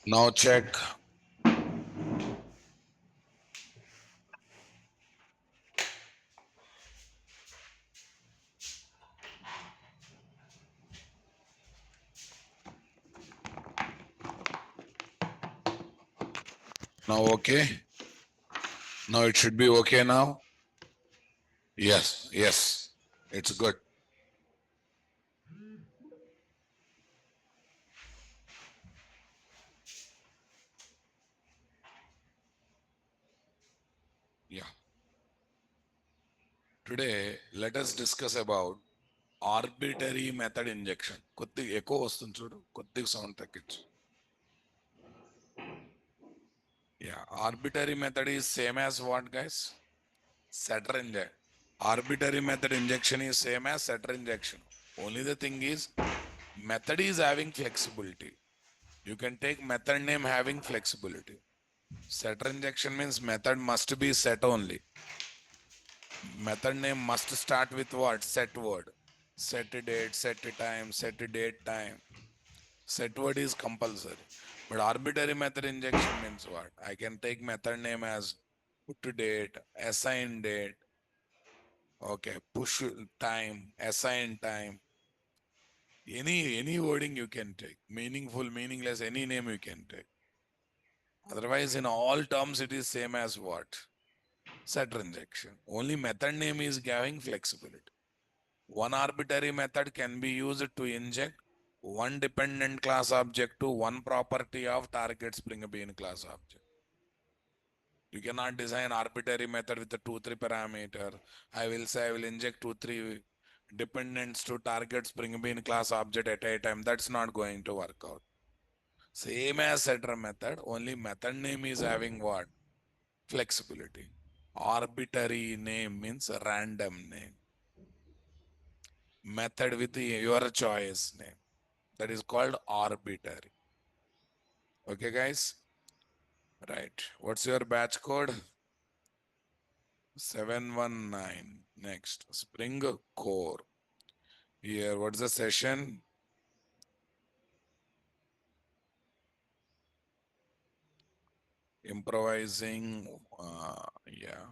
Now check. Now okay. Now it should be okay now. Yes, yes. It's good. Yeah. Today, let us discuss about arbitrary method injection. కొద్దిగా ఎక్కువ వస్తుంది చూడు, కొద్దిగా sound తగ్గించు. Yeah, arbitrary method is same as what, guys? Setter injection. Arbitrary method injection is same as setter injection. Only the thing is, method is having flexibility. You can take method name having flexibility. Setter injection means method must be set only. Method name must start with what? Set word. Set date, set time, set date time. Set word is compulsory. But arbitrary method injection means what? I can take method name as put date, assign date, okay, push time, assign time. Any wording you can take. Meaningful, meaningless, any name you can take. Otherwise, in all terms, it is same as what? Setter injection. Only method name is giving flexibility. One arbitrary method can be used to inject one dependent class object to one property of target Spring Bean class object. You cannot design arbitrary method with a 2-3 parameter. I will say I will inject 2-3 dependents to target Spring Bean class object at a time. That's not going to work out. Same as setter method, only method name is having what? Flexibility. Arbitrary name means random name. Method with your choice name. That is called arbitrary. Okay, guys? Right. What's your batch code? 719. Next, Spring Core. Here, what's the session? Improvising. Yeah.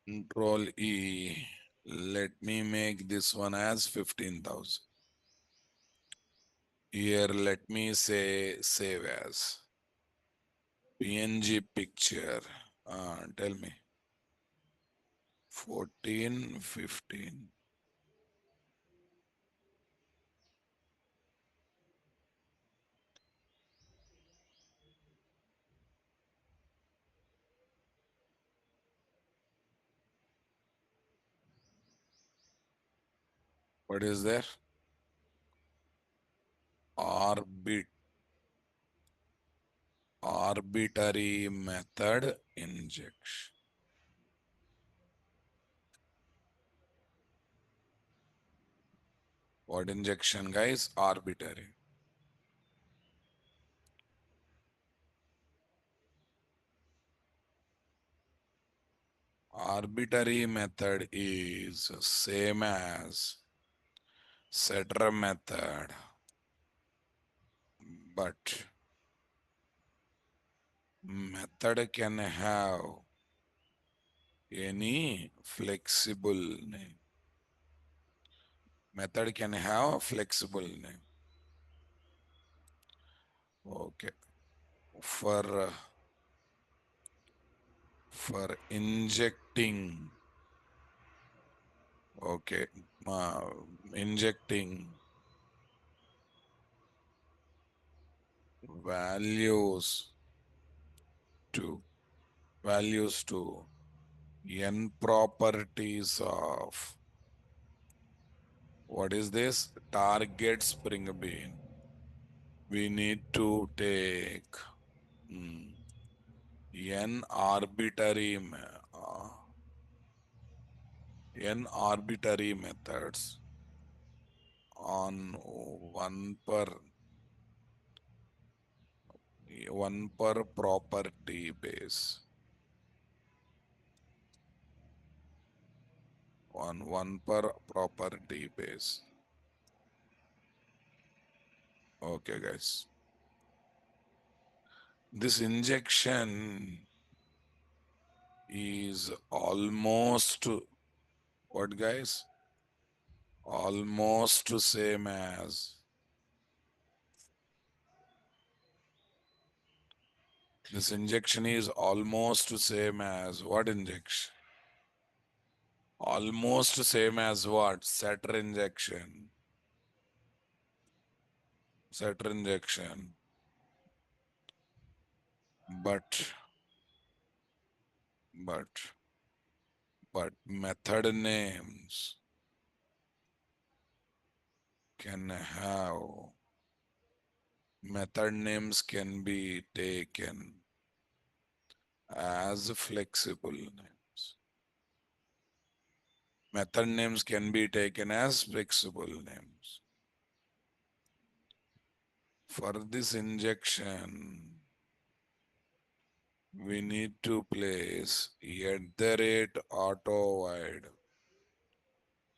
Control E. Let me make this one as 15,000. Here, let me say save as PNG picture. Tell me. 14, 15. What is there? Orbit. Arbitrary method injection. What injection, guys? Arbitrary. Arbitrary method is same as setter method, but method can have any flexible name. Method can have flexible name. Okay. For injecting, okay, injecting values to n properties of what is this? Target Spring Bean. We need to take n arbitrary n arbitrary methods on one per property base, on one per property base. Okay, guys. This injection is almost what, guys? Almost same as this injection is almost same as what injection? Almost same as what? Setter injection. Setter injection. But but but method names can have method names can be taken as flexible names. Method names can be taken as flexible names. For this injection, we need to place @auto wide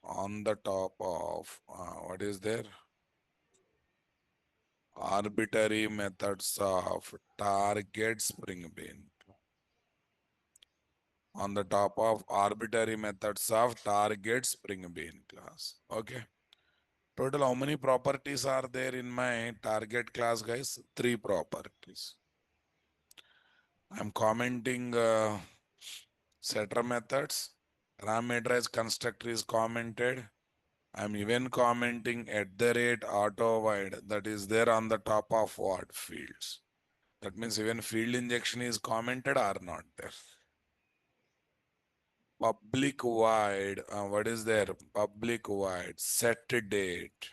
on the top of what is there? Arbitrary methods of target spring bean. On the top of arbitrary methods of target spring bean class. Okay. Total, how many properties are there in my target class, guys? 3 properties. I'm commenting setter methods. Parameterized constructor is commented. I'm even commenting @auto wide that is there on the top of what? Fields. That means even field injection is commented or not there. Public void, what is there? Public void, set date,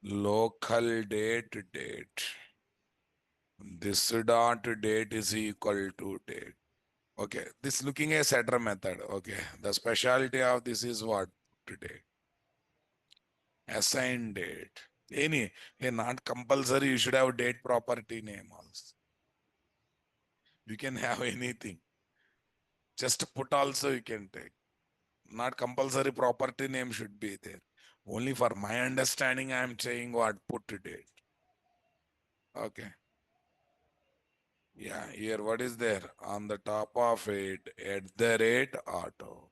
local date. This dot date is equal to date. Okay, this looking a setter method. Okay, the specialty of this is what? Today. Assign date. Not compulsory, you should have date property name also. You can have anything. Just put also you can take. Not compulsory property name should be there. Only for my understanding, I am saying what put date. Okay. Yeah, here what is there? On the top of it, @auto.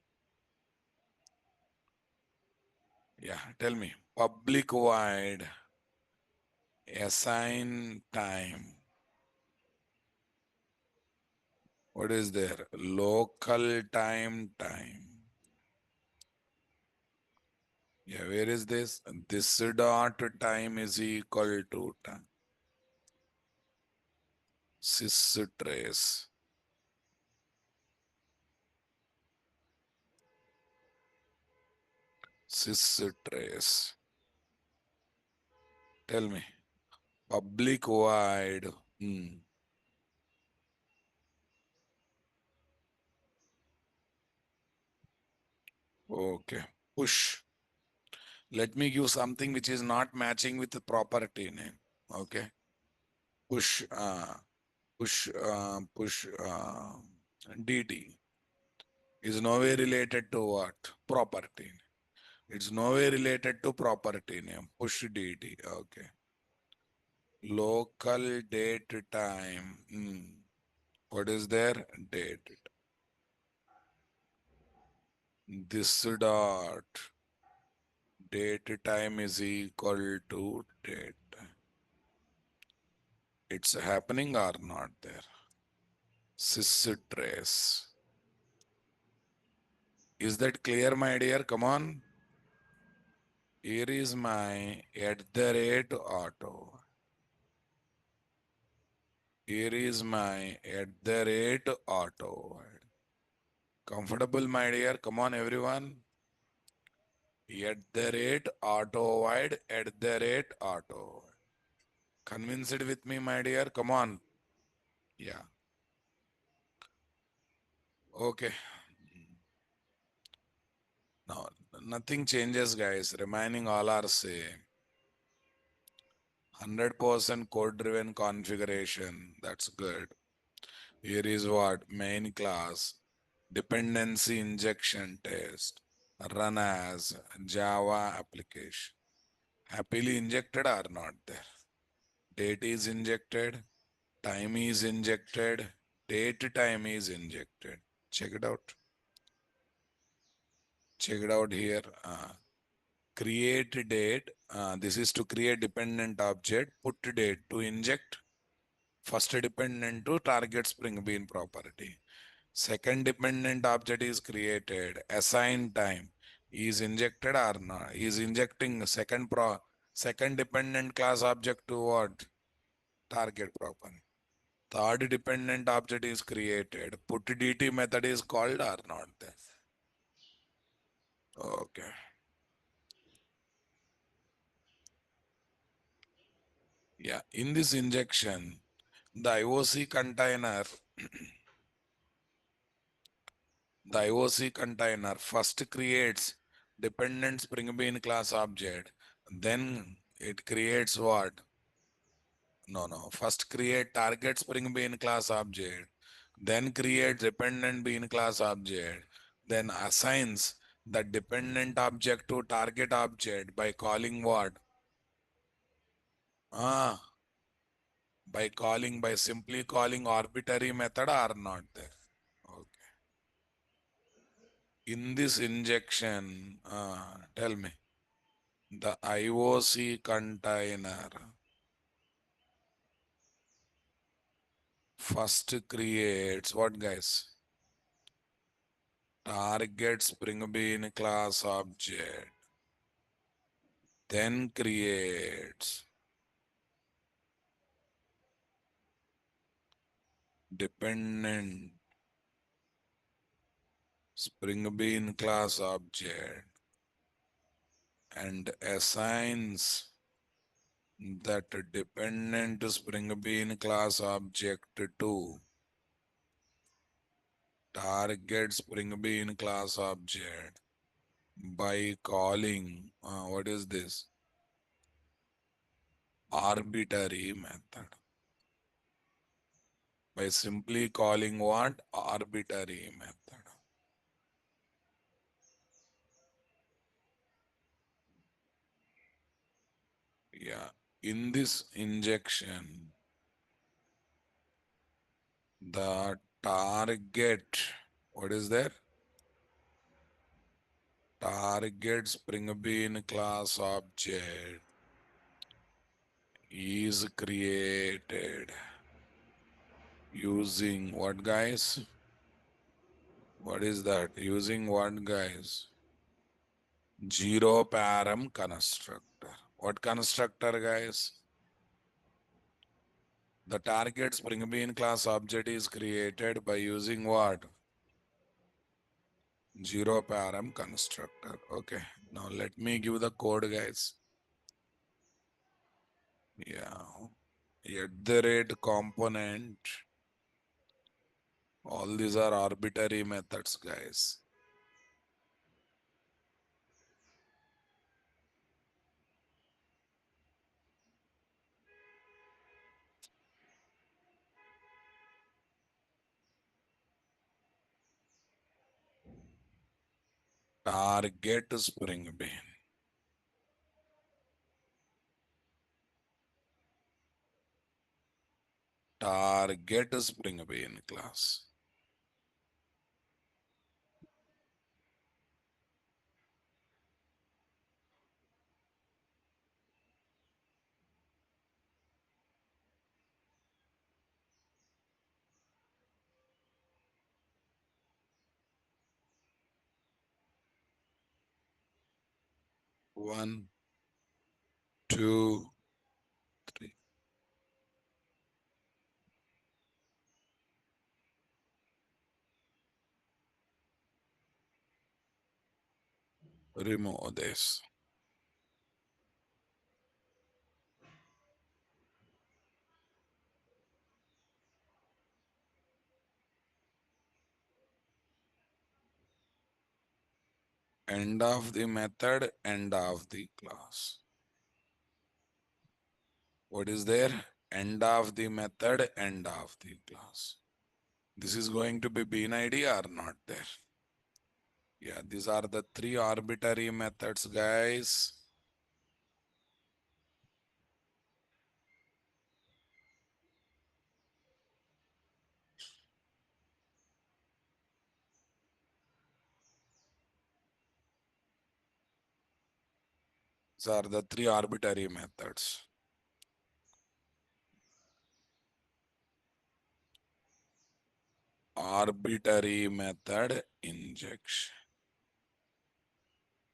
Yeah, tell me. Public void, assign time. What is there? Local time. Yeah, where is this? This dot time is equal to time. Sys trace. Sys trace. Tell me. Public void. Okay. Push. Let me give something which is not matching with the property name. Okay. Push. Push. DT is nowhere related to what? Property. It's nowhere related to property name. Push DT. Okay. Local date time. What is there? Date. This dot date time is equal to date. It's happening or not there? Sys trace. Is that clear, my dear? Come on. Here is my @auto. Here is my @auto. Comfortable, my dear? Come on, everyone. @auto wide, @auto. Convinced with me, my dear? Come on. Yeah. Okay. Now, nothing changes, guys. Remaining all are same. 100% code driven configuration. That's good. Here is what main class dependency injection test run as Java application. Happily injected or not there? Date is injected, time is injected, date time is injected. Check it out. Check it out here. Create date. This is to create dependent object. Put date to inject first dependent to target Spring Bean property. Second dependent object is created. Assign time is injected or not? Is injecting second dependent class object to what? Target property. Third dependent object is created. Put DT method is called or not there? Okay. Yeah. In this injection, the IOC container, the IOC container first creates dependent Spring Bean class object. Then it creates what? No, no. First create target Spring Bean class object. Then create dependent Bean class object. Then assigns the dependent object to target object by calling what? Ah, by simply calling arbitrary method or not there. Okay. In this injection, tell me, the IOC container first creates what, guys? Target Spring Bean class object. Then creates dependent Spring Bean class object and assigns that dependent Spring Bean class object to target Spring Bean class object by calling what is this? Arbitrary method. By simply calling what? Arbitrary method. Yeah. In this injection, the target, what is there? Target Spring Bean class object is created using what, guys? What is that? Using what, guys? Zero param constructor. What constructor, guys? The target Spring Bean class object is created by using what? Zero param constructor. Okay. Now let me give the code, guys. Yeah. At the rate component. All these are arbitrary methods, guys. Target Spring Bean. Target Spring Bean class. One, two, three. Remove this. End of the method, end of the class. What is there? End of the method, end of the class. This is going to be bean ID or not there? Yeah, these are the three arbitrary methods, guys. These are the three arbitrary methods. Arbitrary method injection.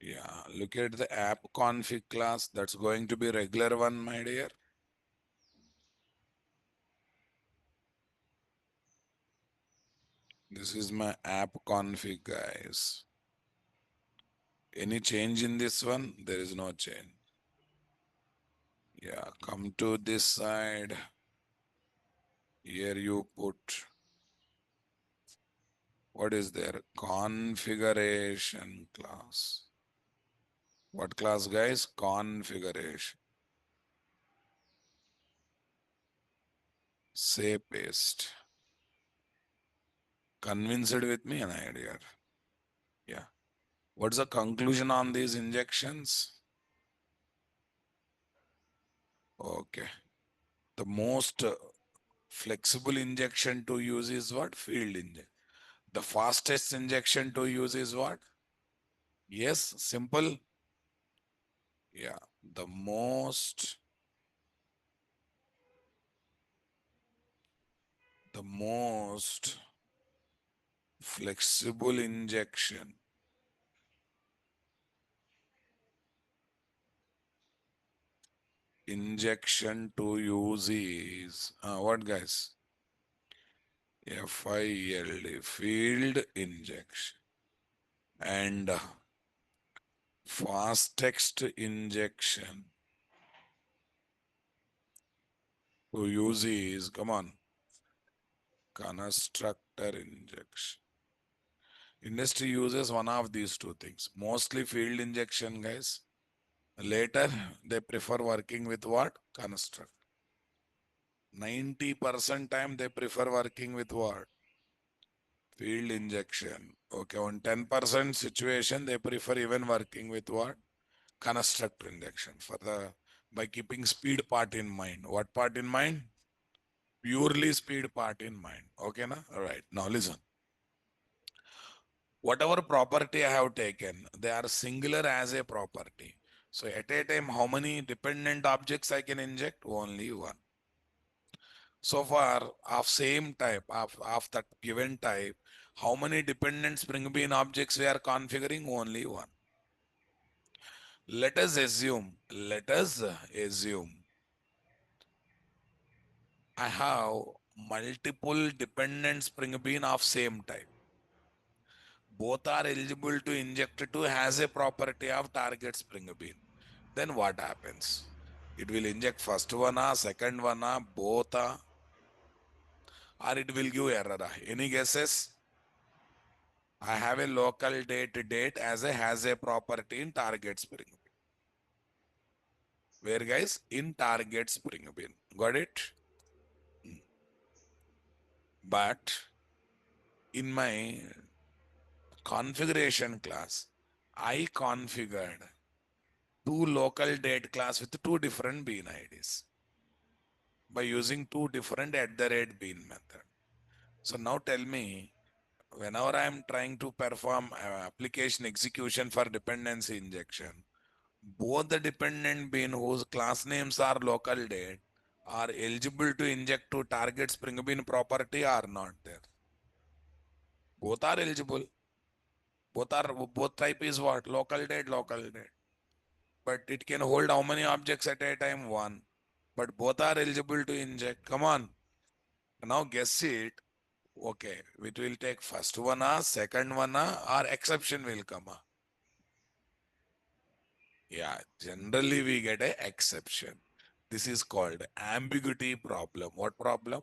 Yeah, look at the app config class. That's going to be regular one, my dear. This is my app config, guys. Any change in this one? There is no change. Yeah, come to this side. Here you put, what is there? Configuration class. What class, guys? Configuration. Say paste. Convinced with me, an idea. Yeah. What's the conclusion on these injections? Okay. The most flexible injection to use is what? Field injection. The fastest injection to use is what? Yes, simple. Yeah. The most flexible injection to use is what, guys? FILD, field injection. And fastest injection to use is, come on, constructor injection. Industry uses one of these two things. Mostly field injection, guys. Later, they prefer working with what? Construct. 90% time they prefer working with what? Field injection. Okay, on 10% situation, they prefer even working with what? Construct injection for the by keeping speed part in mind. What part in mind? Purely speed part in mind. Okay, na? All right. Now listen. Whatever property I have taken, they are singular as a property. So at a time, how many dependent objects I can inject? Only one. So far, of same type, of that given type, how many dependent spring bean objects we are configuring? Only one. Let us assume I have multiple dependent spring bean of same type. Both are eligible to inject to has a property of target spring bean. Then what happens? It will inject first one, second one, both, or it will give error. Any guesses? I have a local date as a has a property in target spring bean. Where, guys? In target spring bean. Got it? But in my configuration class, I configured two local date class with two different bean IDs by using two different @bean method. So now tell me, whenever I am trying to perform application execution for dependency injection, both the dependent bean whose class names are local date are eligible to inject to target spring bean property or not there. Both are eligible. Both type is what? Local date, local date. But it can hold how many objects at a time? One. But both are eligible to inject. Come on. Now guess it. Okay. It will take first one, second one, or exception will come. Yeah. Generally, we get a exception. This is called ambiguity problem. What problem?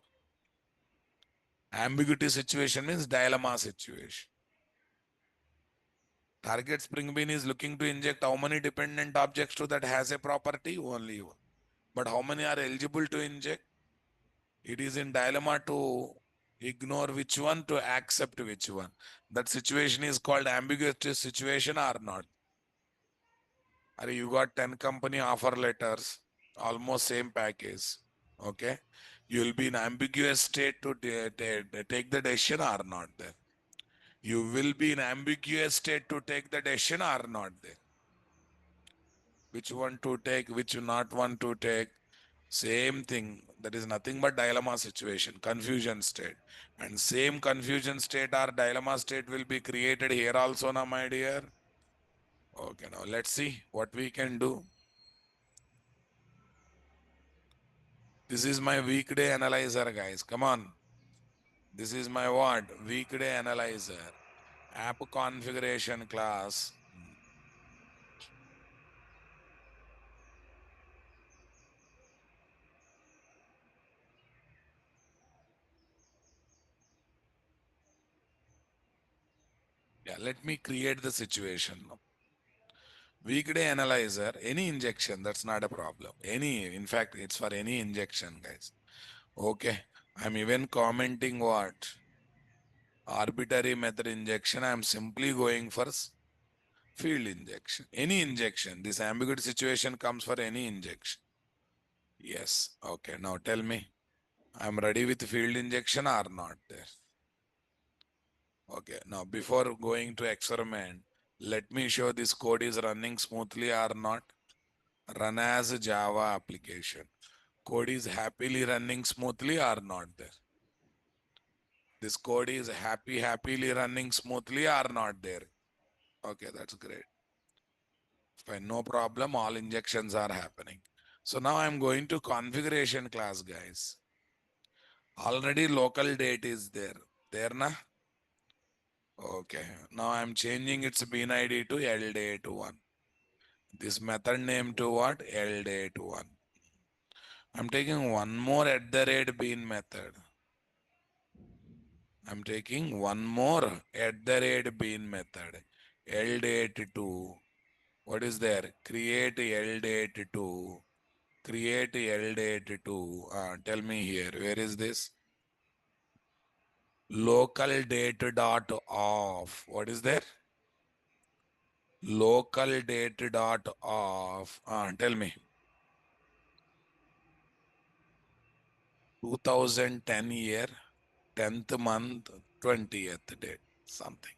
Ambiguity situation means dilemma situation. Target Spring Bean is looking to inject how many dependent objects to that has a property? Only one. But how many are eligible to inject? It is in dilemma to ignore which one, to accept which one. That situation is called ambiguous situation or not. Or you got 10 company offer letters, almost same package. Okay. You will be in ambiguous state to take the decision or not there. You will be in ambiguous state to take the decision or not there. Which one to take, which not one to take. Same thing. That is nothing but dilemma situation, confusion state. And same confusion state or dilemma state will be created here also now, my dear. Okay, now let's see what we can do. This is my weekday analyzer, guys. Come on. This is my what? Weekday analyzer. App configuration class. Yeah, let me create the situation now. Weekday analyzer, any injection, that's not a problem. Any, in fact, it's for any injection, guys. Okay. I'm even commenting what? Arbitrary method injection. I'm simply going for field injection. Any injection. This ambiguity situation comes for any injection. Yes. Okay. Now tell me, I'm ready with field injection or not there? Okay. Now before going to experiment, let me show this code is running smoothly or not. Run as a Java application. Code is happily running smoothly or not there? This code is happily running smoothly or not there? Okay, that's great. Fine, no problem. All injections are happening. So now I'm going to configuration class, guys. Already local date is there. There na? Okay. Now I'm changing its bean ID to LDate1. This method name to what? LDate1. I'm taking one more at the rate bean method. I'm taking one more at the rate bean method. LDate2. What is there? Create LDate2. Create LDate2. Tell me here. Where is this? Local date dot off. What is there? Local date dot off. Tell me. 2010 year, 10th month, 20th date. Something.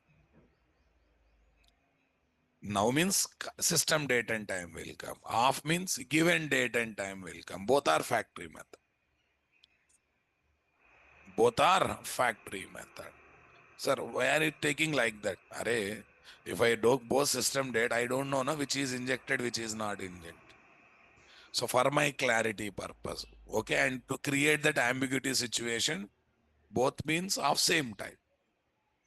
Now means system date and time will come. Off means given date and time will come. Both are factory method. Both are factory method. Sir, why are you taking like that? Array, if I do both system date, I don't know na, which is injected, which is not injected. So for my clarity purpose, okay, and to create that ambiguity situation, both means of same type.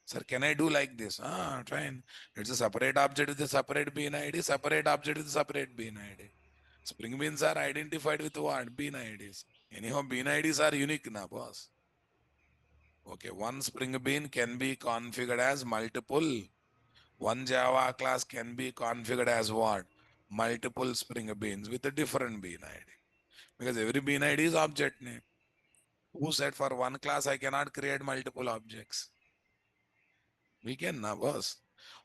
Sir, can I do like this? Fine. It's a separate object with a separate bean ID, separate object with a separate bean ID. Spring beans are identified with what? Bean IDs. Anyhow, bean IDs are unique na, boss. Okay, one spring bean can be configured as multiple. One Java class can be configured as what? Multiple spring beans with a different bean ID. Because every bean ID is object name. Who said for one class I cannot create multiple objects? We can now, boss.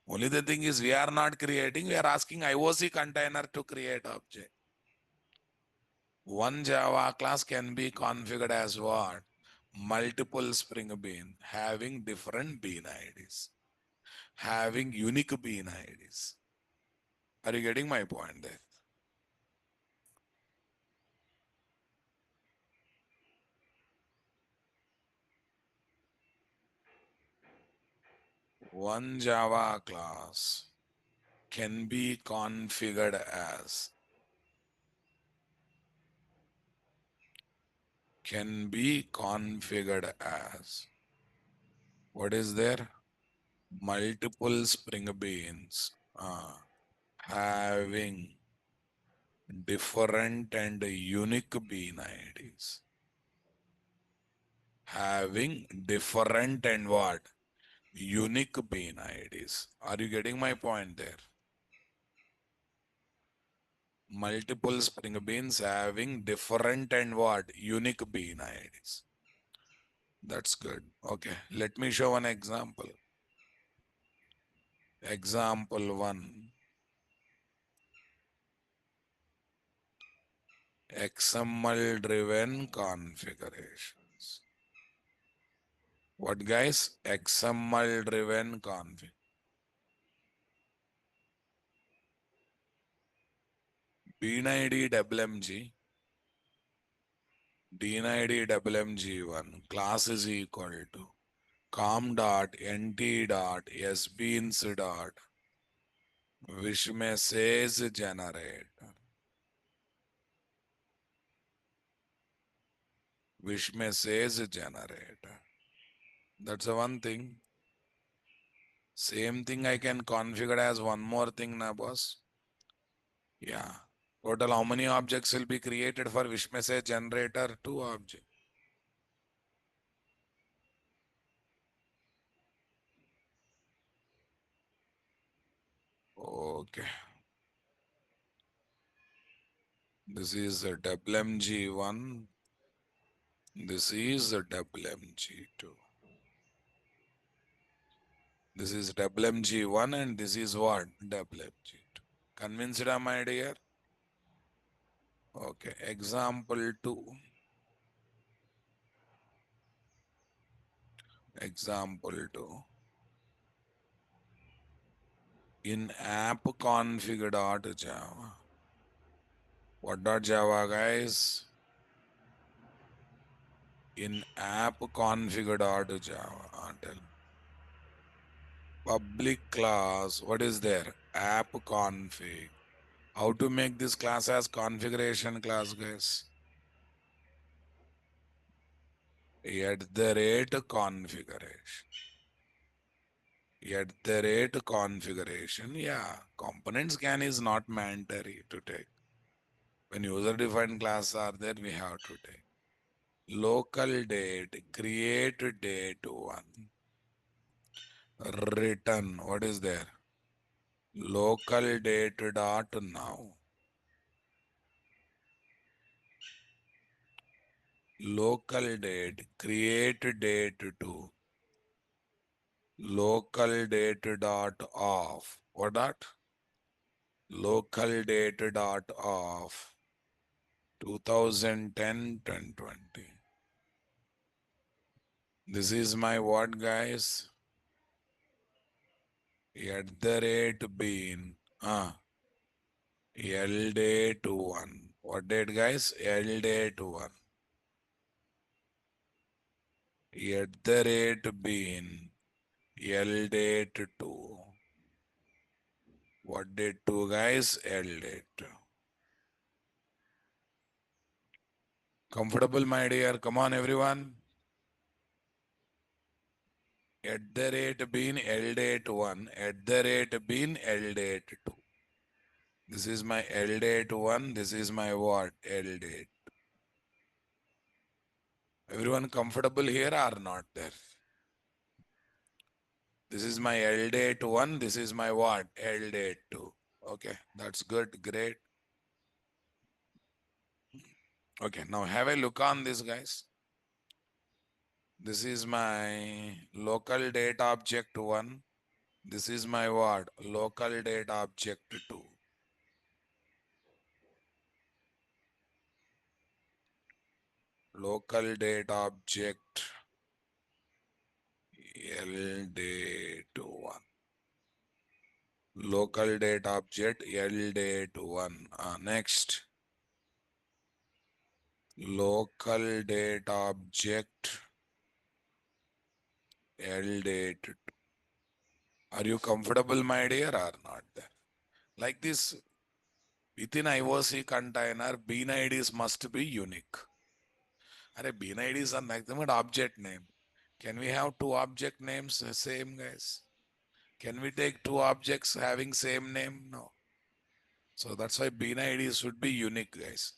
Only the thing is we are not creating, we are asking IOC container to create object. One Java class can be configured as what? Multiple spring bean having different bean IDs, having unique bean IDs. Are you getting my point there? One Java class can be configured as what is there? Multiple spring beans having different and unique bean IDs. Having different and what? unique bean IDs. Are you getting my point there? Multiple spring beans having different and what? Unique bean IDs. That's good. Okay, let me show one example. Example 1. XML driven configurations. What guys? XML driven config. Bean ID WMG. Bean ID WMG1 class is equal to com dot nt dot sbeans dot wish message generator. Wish message generator. That's the one thing. Same thing I can configure as one more thing, na boss. Yeah. Total how many objects will be created for wish message generator? 2 objects. Okay. This is a WMG1. This is a WMG2. This is WMG1 and this is what? WMG2. Convinced, my dear? Okay. Example 2. Example 2. In app config.java. What dot Java, guys? In app config.java. Tell. Public class. What is there? App config. How to make this class as configuration class, guys? @configuration. @configuration. Yeah. Component scan is not mandatory to take. When user defined classes are there, we have to take. Local date, create date 1. Return, what is there? Local date dot now. Local date, create date 2. Local date dot off. What dot? Local date dot off. 2010 1020. This is my what, guys? @bean. L date 1. What date, guys? L date 1. @bean. L date 2. What date 2, guys? L date. Comfortable, my dear? Come on, everyone. @bean L date 1. @bean L date 2. This is my L date 1. This is my what? L date. Everyone comfortable here or not there? This is my L date 1. This is my what? L date 2. Okay, that's good. Great. Okay, now have a look on this, guys. This is my local date object 1. This is my what? Local date object 2. Local date object L date 1. Local date object L date 1. Next. Local date object L date 2. Are you comfortable, my dear, or not there? Like this, within IOC container, bean IDs must be unique. Bean IDs are nothing but object name. Can we have two object names same, guys? Can we take two objects having same name? No. So that's why bean IDs should be unique, guys.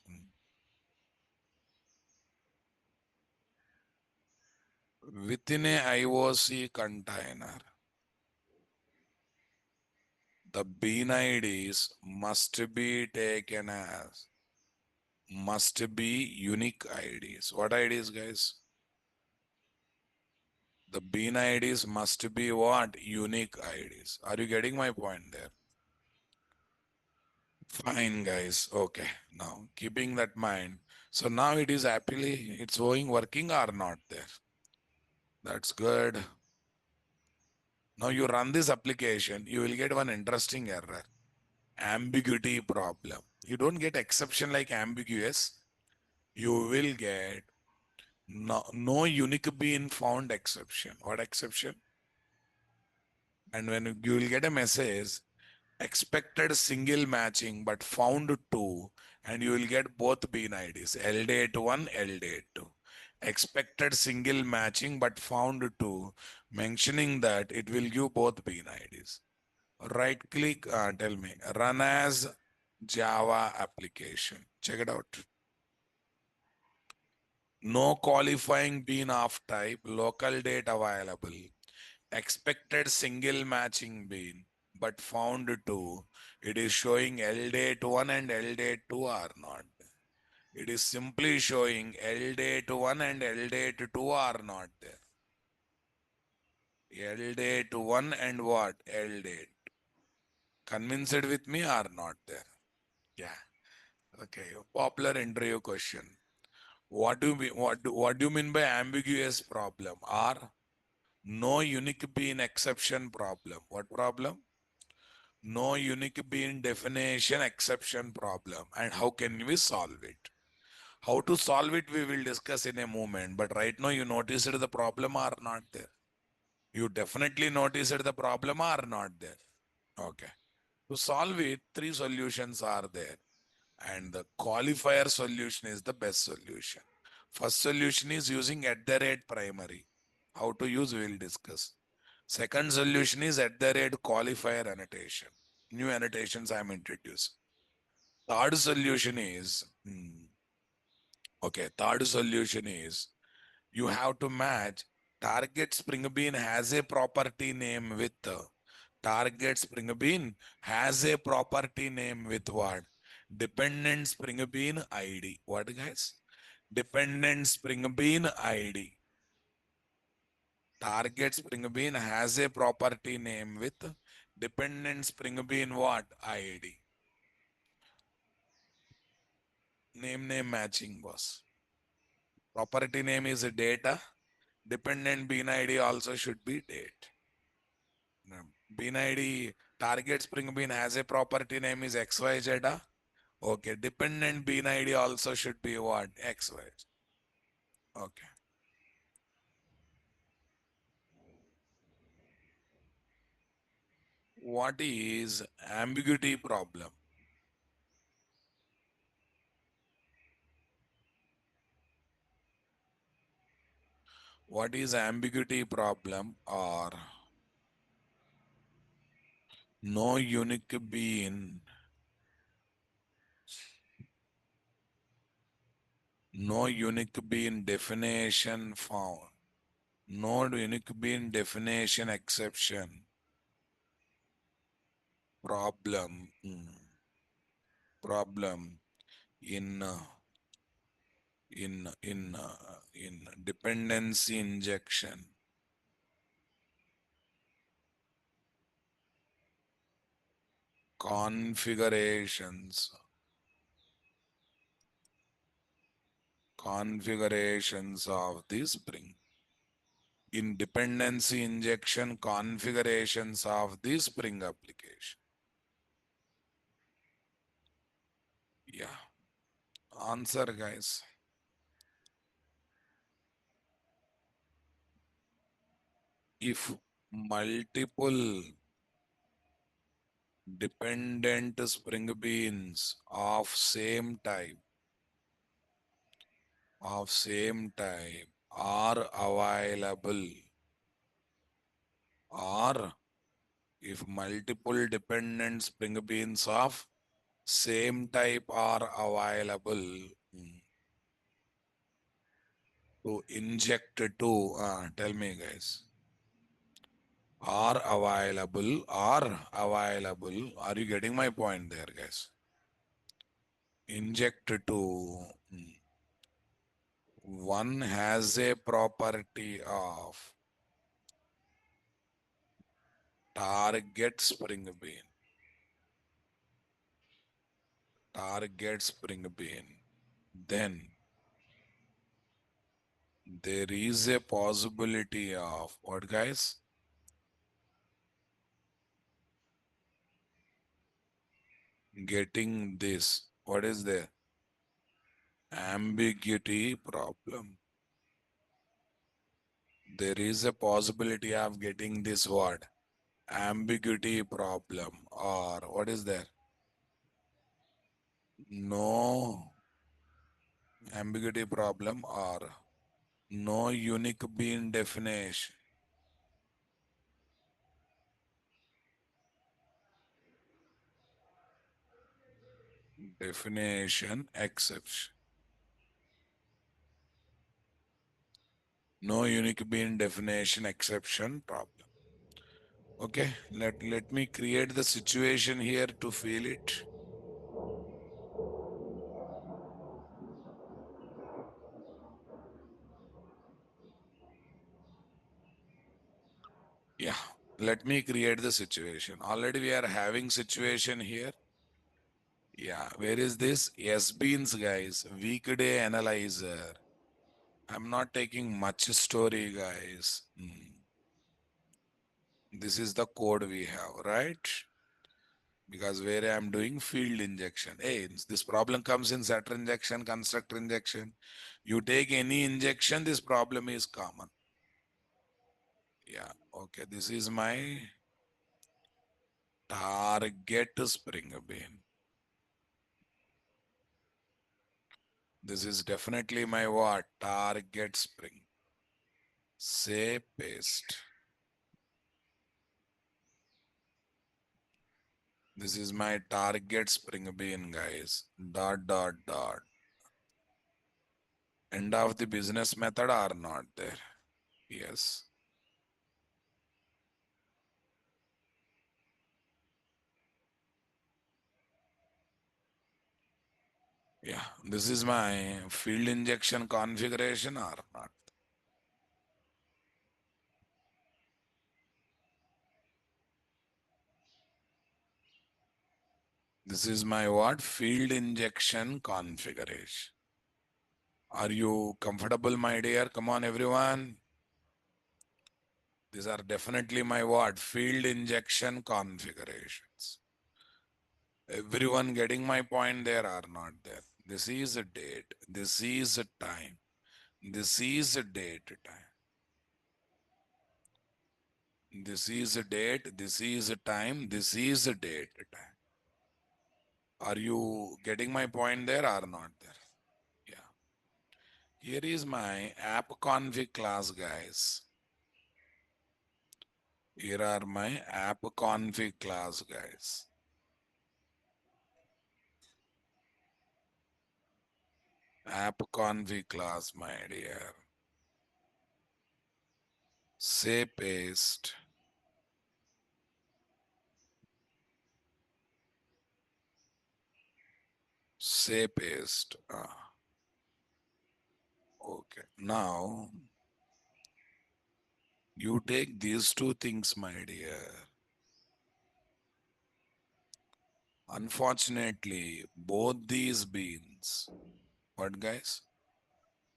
within a IOC container, the bean IDs must be taken as must be unique IDs. What IDs, guys? The bean IDs must be what? Unique IDs. Are you getting my point there? Fine, guys. Okay. Now, keeping that mind. So now it is happily, it's going working or not there. That's good. Now you run this application, you will get one interesting error. Ambiguity problem. You don't get exception like ambiguous. You will get no unique bean found exception. What exception? And when you will get a message, expected single matching but found two, and you will get both bean IDs, LDate1, LDate2. Expected single matching but found two, mentioning that it will give both bean IDs. Right click, tell me, run as Java application. Check it out. No qualifying bean of type, local date available. Expected single matching bean, but found two. It is showing LDate1 and LDate2 are not. It is simply showing LDate1 and LDate2 are not there. LDate1 and what? LDate. Convinced with me or not there? Yeah. Okay. Popular interview question. What do you mean by ambiguous problem? Or no unique bean exception problem? What problem? No unique bean definition exception problem. And how can we solve it? How to solve it we will discuss in a moment. But right now you noticed the problem or not there? You definitely noticed the problem or not there? Okay. To solve it, three solutions are there. And the qualifier solution is the best solution. First solution is using at the rate primary. How to use we will discuss. Second solution is at the rate qualifier annotation. New annotations I am introducing. Third solution is third solution is you have to match target spring bean has a property name with target spring bean has a property name with what? Dependent spring bean ID. What, guys? Dependent spring bean ID. Target spring bean has a property name with dependent spring bean what? ID. Name matching, boss. Property name is data. Dependent bean ID also should be date. Bean ID, target spring bean has a property name is XYZ. Okay, dependent bean ID also should be what? XY. Okay. What is ambiguity problem? What is ambiguity problem or no unique bean, no unique bean definition found, no unique bean definition exception problem, problem in in dependency injection configurations of the spring. In dependency injection configurations of the spring application. Yeah. Answer, guys. If multiple dependent spring beans of same type are available, or if multiple dependent spring beans of same type are available, to inject to, tell me guys, are available, are you getting my point there guys? Inject to, one has a property of target spring bean, then there is a possibility of what guys? Getting this. What is the ambiguity problem? There is a possibility of getting this word ambiguity problem, or what is there? No ambiguity problem, or no unique bean definition. Definition exception. No unique bean definition exception problem. Okay, let me create the situation here to feel it. Yeah, let me create the situation. Already we are having situation here. Yeah, where is this? S beans guys, weekday analyzer. I'm not taking much story guys. This is the code we have, right? Because where I'm doing field injection. Hey, this problem comes in setter injection, constructor injection. You take any injection, this problem is common. Yeah, okay. This is my target spring bean. This is definitely my what? Target spring. Say paste. This is my target spring bean, guys. Dot, dot, dot. End of the business method are not there. Yes. Yeah. This is my field injection configuration or not. This is my what? Field injection configuration. Are you comfortable, my dear? Come on, everyone. These are definitely my what? Field injection configurations. Everyone getting my point there or not there? This is a date. This is a time. This is a date time. This is a date. This is a time. This is a date time. Are you getting my point there or not there? Yeah. Here is my app config class, guys. Here are my app config class, guys. App config class, my dear. Say paste. Say paste. Okay. Now you take these two things, my dear. Unfortunately, both these beans. What, guys?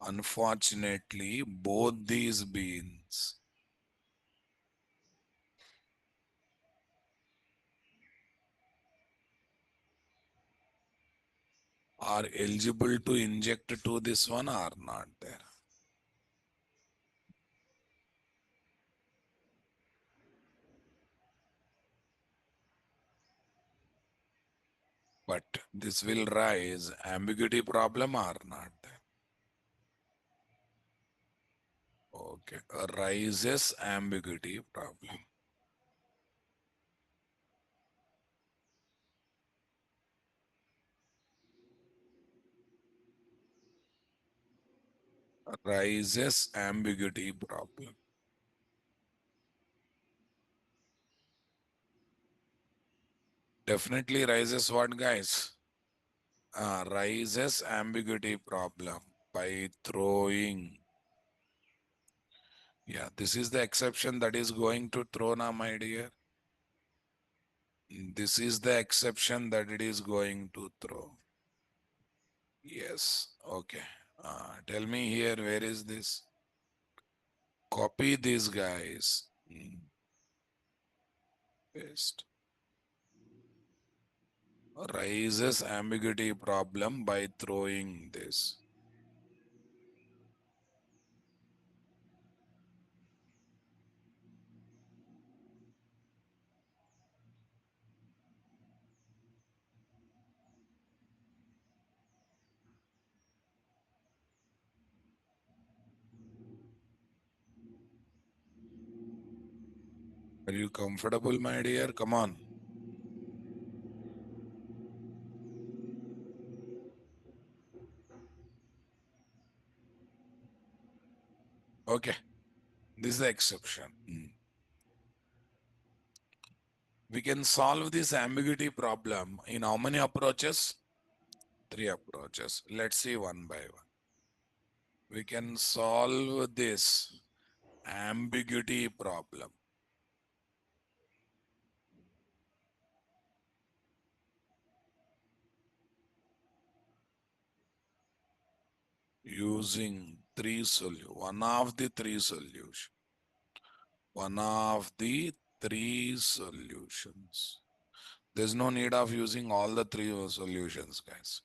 Unfortunately, both these beans are eligible to inject to this one or not there. But this will rise ambiguity problem or not there. Okay, rises ambiguity problem. Rises ambiguity problem. Definitely rises what, guys? Rises ambiguity problem by throwing. Yeah, this is the exception that is going to throw now, my dear. This is the exception that it is going to throw. Yes, okay. Tell me here, where is this? Copy these guys. Paste. Raises ambiguity problem by throwing this. Are you comfortable, my dear? Come on. Okay, this is the exception. We can solve this ambiguity problem in how many approaches? 3 approaches. Let's see one by one. We can solve this ambiguity problem using one of the three solutions. One of the three solutions. There's no need of using all the three solutions, guys.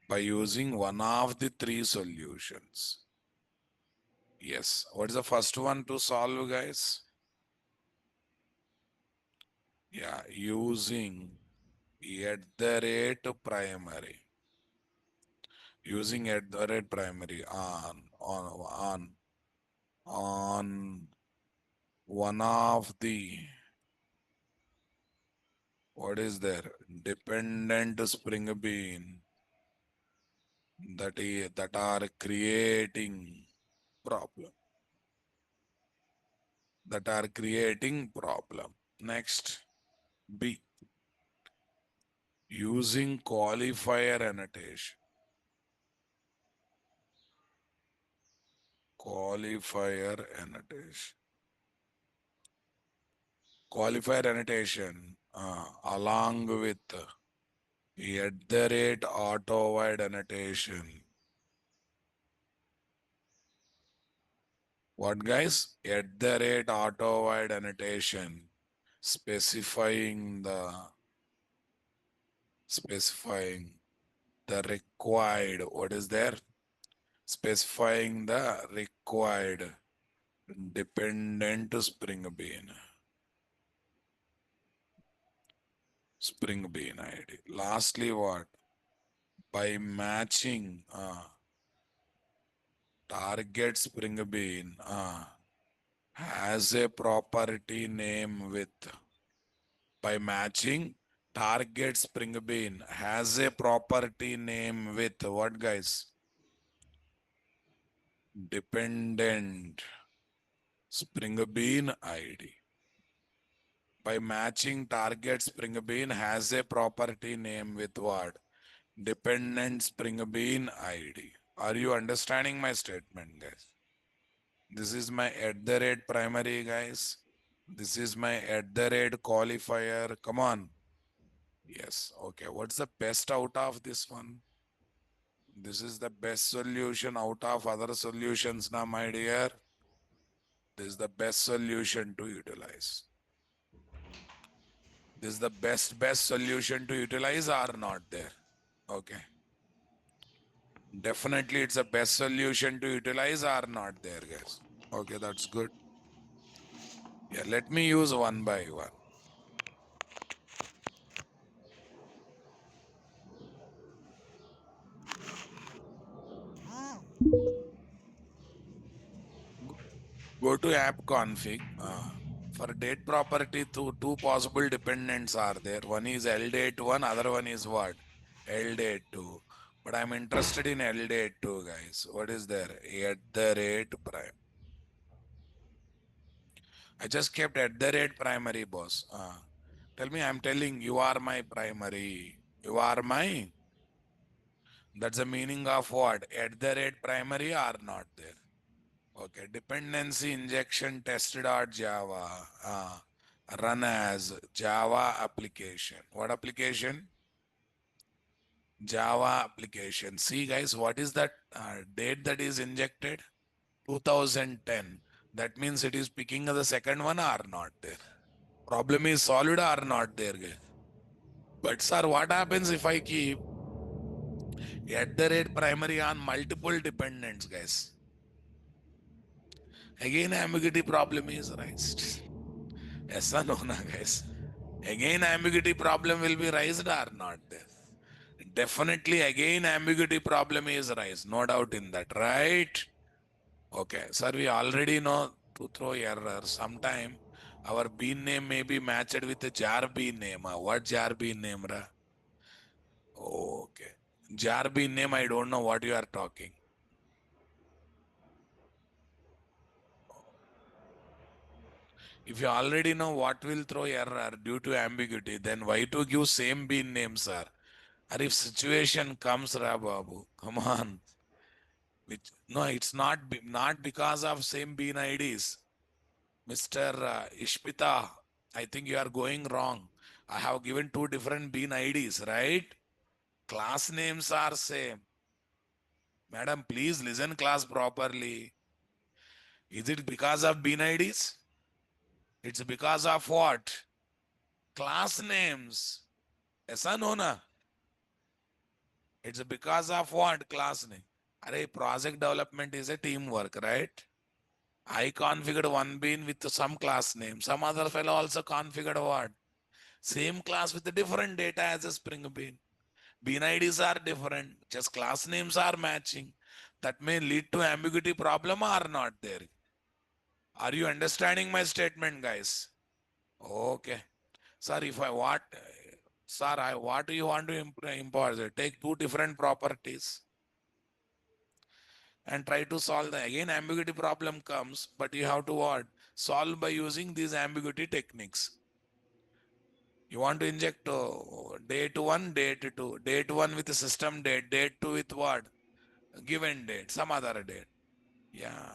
By using one of the three solutions. Yes. What is the first one to solve, guys? Yeah, using at the rate primary. Using at the rate primary on one of the, what is there, dependent spring bean that are creating problem. That are creating problem. Next, B. Using qualifier annotation. Qualifier annotation. Qualifier annotation along with at the rate auto-wide annotation. What, guys? At the rate auto-wide annotation specifying the required, what is there? Specifying the required dependent spring bean. Spring bean ID. Lastly, what? By matching target spring bean has a property name with, by matching target spring bean has a property name with what, guys? Dependent spring bean ID. By matching target spring bean has a property name with what? Dependent spring bean ID. Are you understanding my statement, guys? This is my at the rate primary, guys. This is my at the rate qualifier. Come on. Yes. Okay. What's the best out of this one? This is the best solution out of other solutions now, my dear. This is the best solution to utilize. This is the best solution to utilize or not there. Okay. Definitely it's the best solution to utilize or not there, guys. Okay, that's good. Yeah, let me use one by one. Go to app config. For date property, two possible dependents are there. One is L date one, other one is what? L date two. But I'm interested in LDate too, guys. What is there? At the rate prime. I just kept at the rate primary, boss. Tell me, I'm telling you are my primary. You are my. That's the meaning of what? At the rate primary are not there. Okay. Dependency injection test.java. Run as Java application. What application? Java application. See, guys, what is that date that is injected? 2010. That means it is picking the second one or not there. Problem is solved or not there. But sir, what happens if I keep at the rate primary on multiple dependents, guys? Again, ambiguity problem is raised. Yes or no, na, guys? Again, ambiguity problem will be raised or not there. Definitely, again, ambiguity problem is raised. No doubt in that, right? Okay, sir, we already know to throw error. Sometime our bean name may be matched with the jar bean name. What jar bean name, ra? Okay. Jar bean name, I don't know what you are talking. If you already know what will throw error due to ambiguity, then why to give same bean name, sir? Or if situation comes, ra babu, come on. Which, no, it's not because of same bean IDs. Mr. Ishpita, I think you are going wrong. I have given two different bean IDs, right? Class names are same. Madam, please listen class properly. Is it because of bean IDs? It's because of what? Class names. Aisa no na? It's because of what? Class name. Array, project development is a teamwork, right? I configured one bean with some class name. Some other fellow also configured what? Same class with a different data as a Spring Bean. Bean IDs are different, just class names are matching. That may lead to ambiguity problem or not there. Are you understanding my statement, guys? Okay. Sir, if I what, sir, what do you want to impose? Take two different properties and try to solve the again ambiguity problem comes, but you have to what? Solve by using these ambiguity techniques. You want to inject date one, date two, date one with the system date two with what? Given date, some other date. Yeah,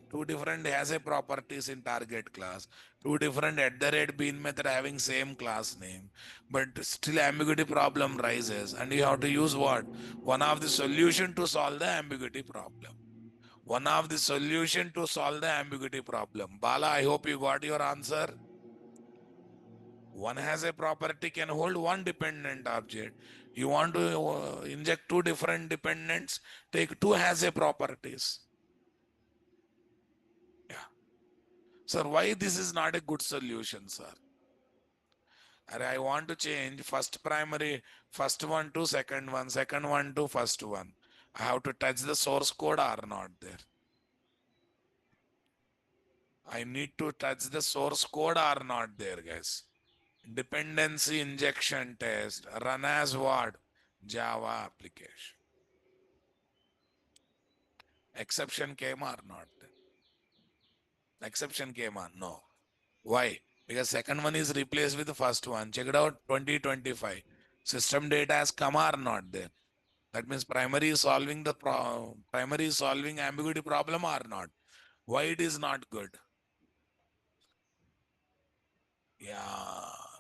two different has a properties in target class. Two different at the rate bean method having same class name, but still ambiguity problem rises, and you have to use what? One of the solution to solve the ambiguity problem. One of the solution to solve the ambiguity problem. Bala, I hope you got your answer. One has a property can hold one dependent object. You want to inject two different dependents, take two has a properties. Yeah. Sir, why this is not a good solution, sir? I want to change first primary, first one to second one to first one. I have to touch the source code or not there. I need to touch the source code or not there, guys. Dependency injection test, run as what? Java application. Exception came or not? Exception came on? No. Why? Because second one is replaced with the first one. Check it out 2025. System data has come or not there. That means primary is solving the primary is solving ambiguity problem or not. Why it is not good? Yeah.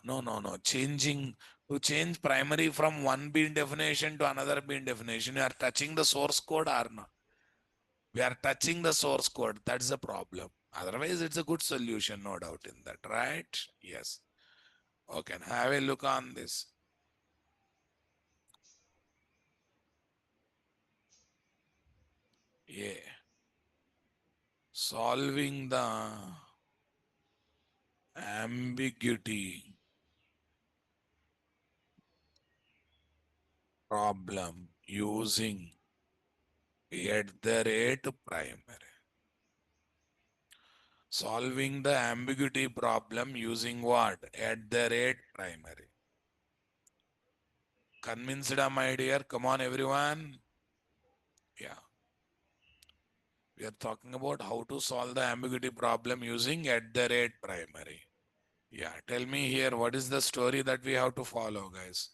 No, no, no. Changing to change primary from one bean definition to another bean definition. You are touching the source code or not? We are touching the source code. That's the problem. Otherwise, it's a good solution, no doubt in that, right? Yes. Okay, have a look on this. Yeah. Solving the ambiguity problem using at the rate primary. Solving the ambiguity problem using what? At the rate primary. Convinced, my dear? Come on, everyone. Yeah. We are talking about how to solve the ambiguity problem using at the rate primary. Yeah. Tell me here, what is the story that we have to follow, guys?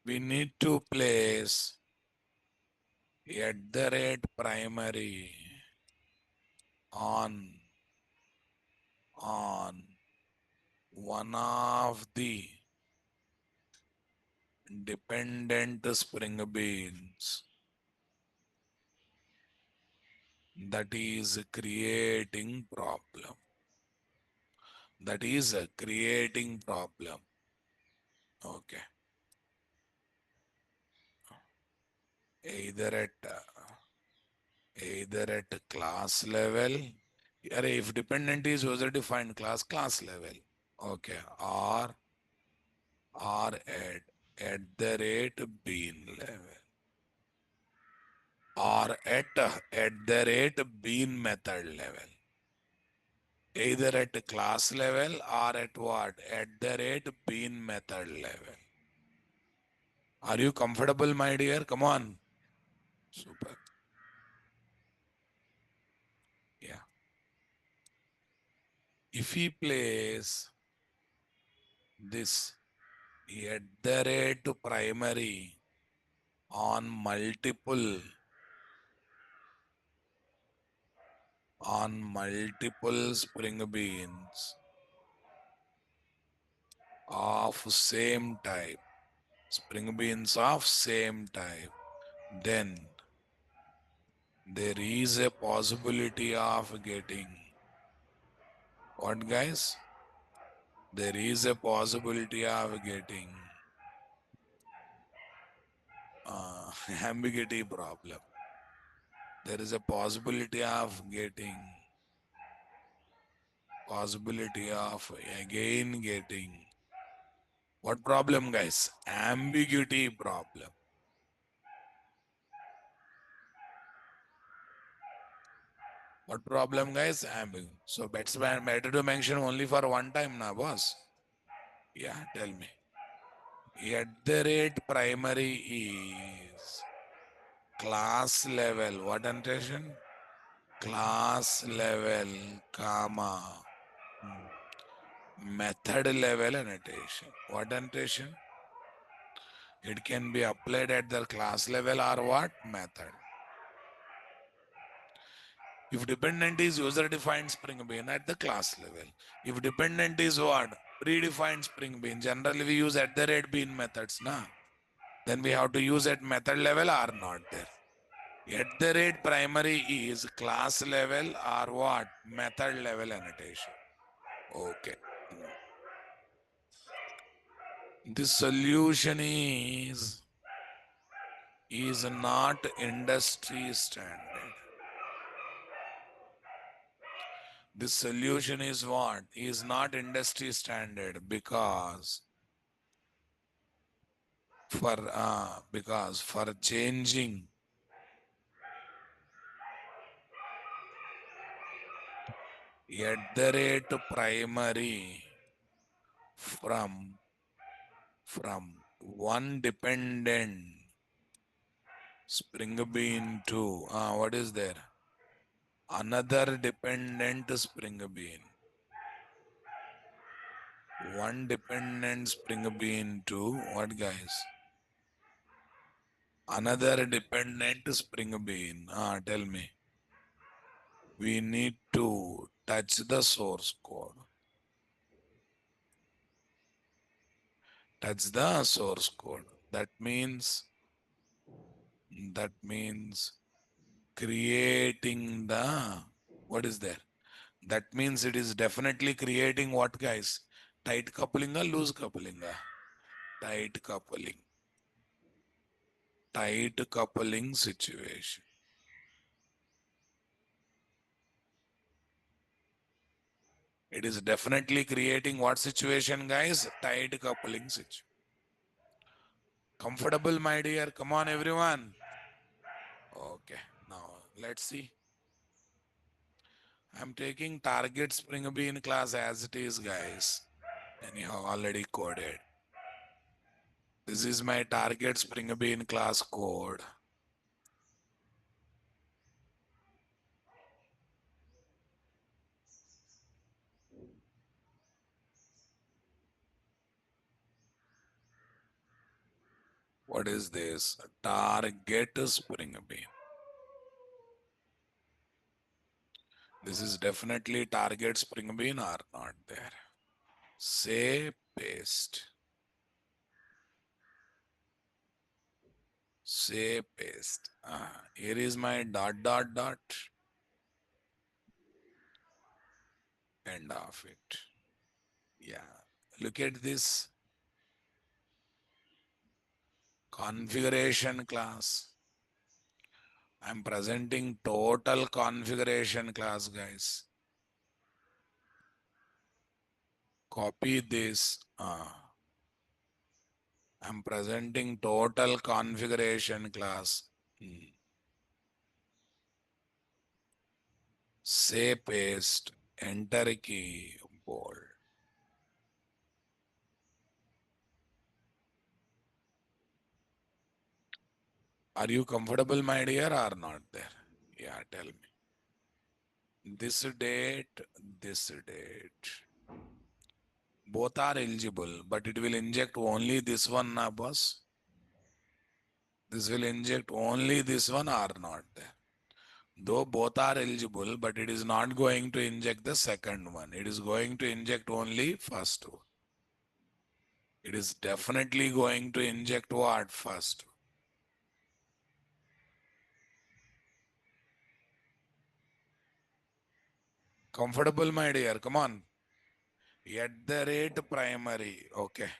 We need to place at the rate primary on one of the dependent spring beans that is creating problem. That is creating problem. Okay. Either at class level, if dependent is user defined class level. Okay. Or at the rate bean level, or at the rate bean method level, either at class level or at what? At the rate bean method level. Are you comfortable, my dear? Come on. Super. Yeah. If we place this at the rate primary on multiple spring beans of same type, spring beans of same type, then there is a possibility of getting what, guys? There is a possibility of getting ambiguity problem. There is a possibility of getting getting what problem, guys? Ambiguity problem. What problem, guys? Ambiguity. So that's better to mention only for one time now, boss. Yeah, tell me. At the rate primary is class level. What annotation? Class level, comma, method level annotation. What annotation? It can be applied at the class level or what? Method. If dependent is user defined spring bean at the class level. If dependent is what? Predefined spring bean. Generally we use at the rate bean methods, na? Then we have to use at method level or not there. At the rate primary is class level or what? Method level annotation. Okay. The solution is not industry standard. The solution is what? Is not industry standard because for changing at the rate primary from one dependent spring bean to what is there? Another dependent spring bean. One dependent spring bean to what, guys? Another dependent spring bean. Tell me. We need to touch the source code. Touch the source code. That means creating the, what is there? That means it is definitely creating what, guys? Tight coupling or loose coupling? Tight coupling. Tight coupling situation. It is definitely creating what situation, guys? Tight coupling situation. Comfortable, my dear? Come on, everyone. Okay, now let's see. I'm taking target spring bean class as it is, guys. Anyhow, already coded. This is my target Spring Bean class code. What is this? Target Spring Bean. This is definitely target Spring Bean or not there. Say paste. Say paste. Here is my dot dot dot. End of it. Yeah. Look at this configuration class. I'm presenting total configuration class, guys. Copy this. I'm presenting total configuration class. Say paste, enter key, bold. Are you comfortable, my dear, or not there? Yeah, tell me. This date, this date. Both are eligible, but it will inject only this one, na boss. This will inject only this one or not there. Though both are eligible, but it is not going to inject the second one. It is going to inject only first one. It is definitely going to inject what first? Comfortable, my dear. Come on. At the rate primary. Okay.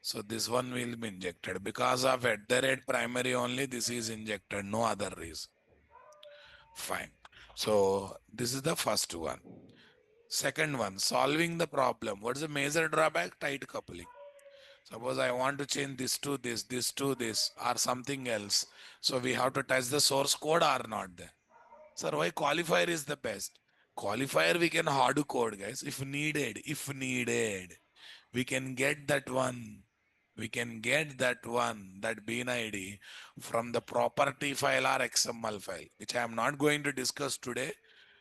So this one will be injected. Because of at the rate primary only, this is injected. No other reason. Fine. So this is the first one. Second one, solving the problem. What is the major drawback? Tight coupling. Suppose I want to change this to this, or something else. So we have to touch the source code or not there. Sir, why qualifier is the best? Qualifier we can hard code, guys, if needed. If needed, we can get that one. We can get that one, that bean ID from the property file or XML file, which I am not going to discuss today.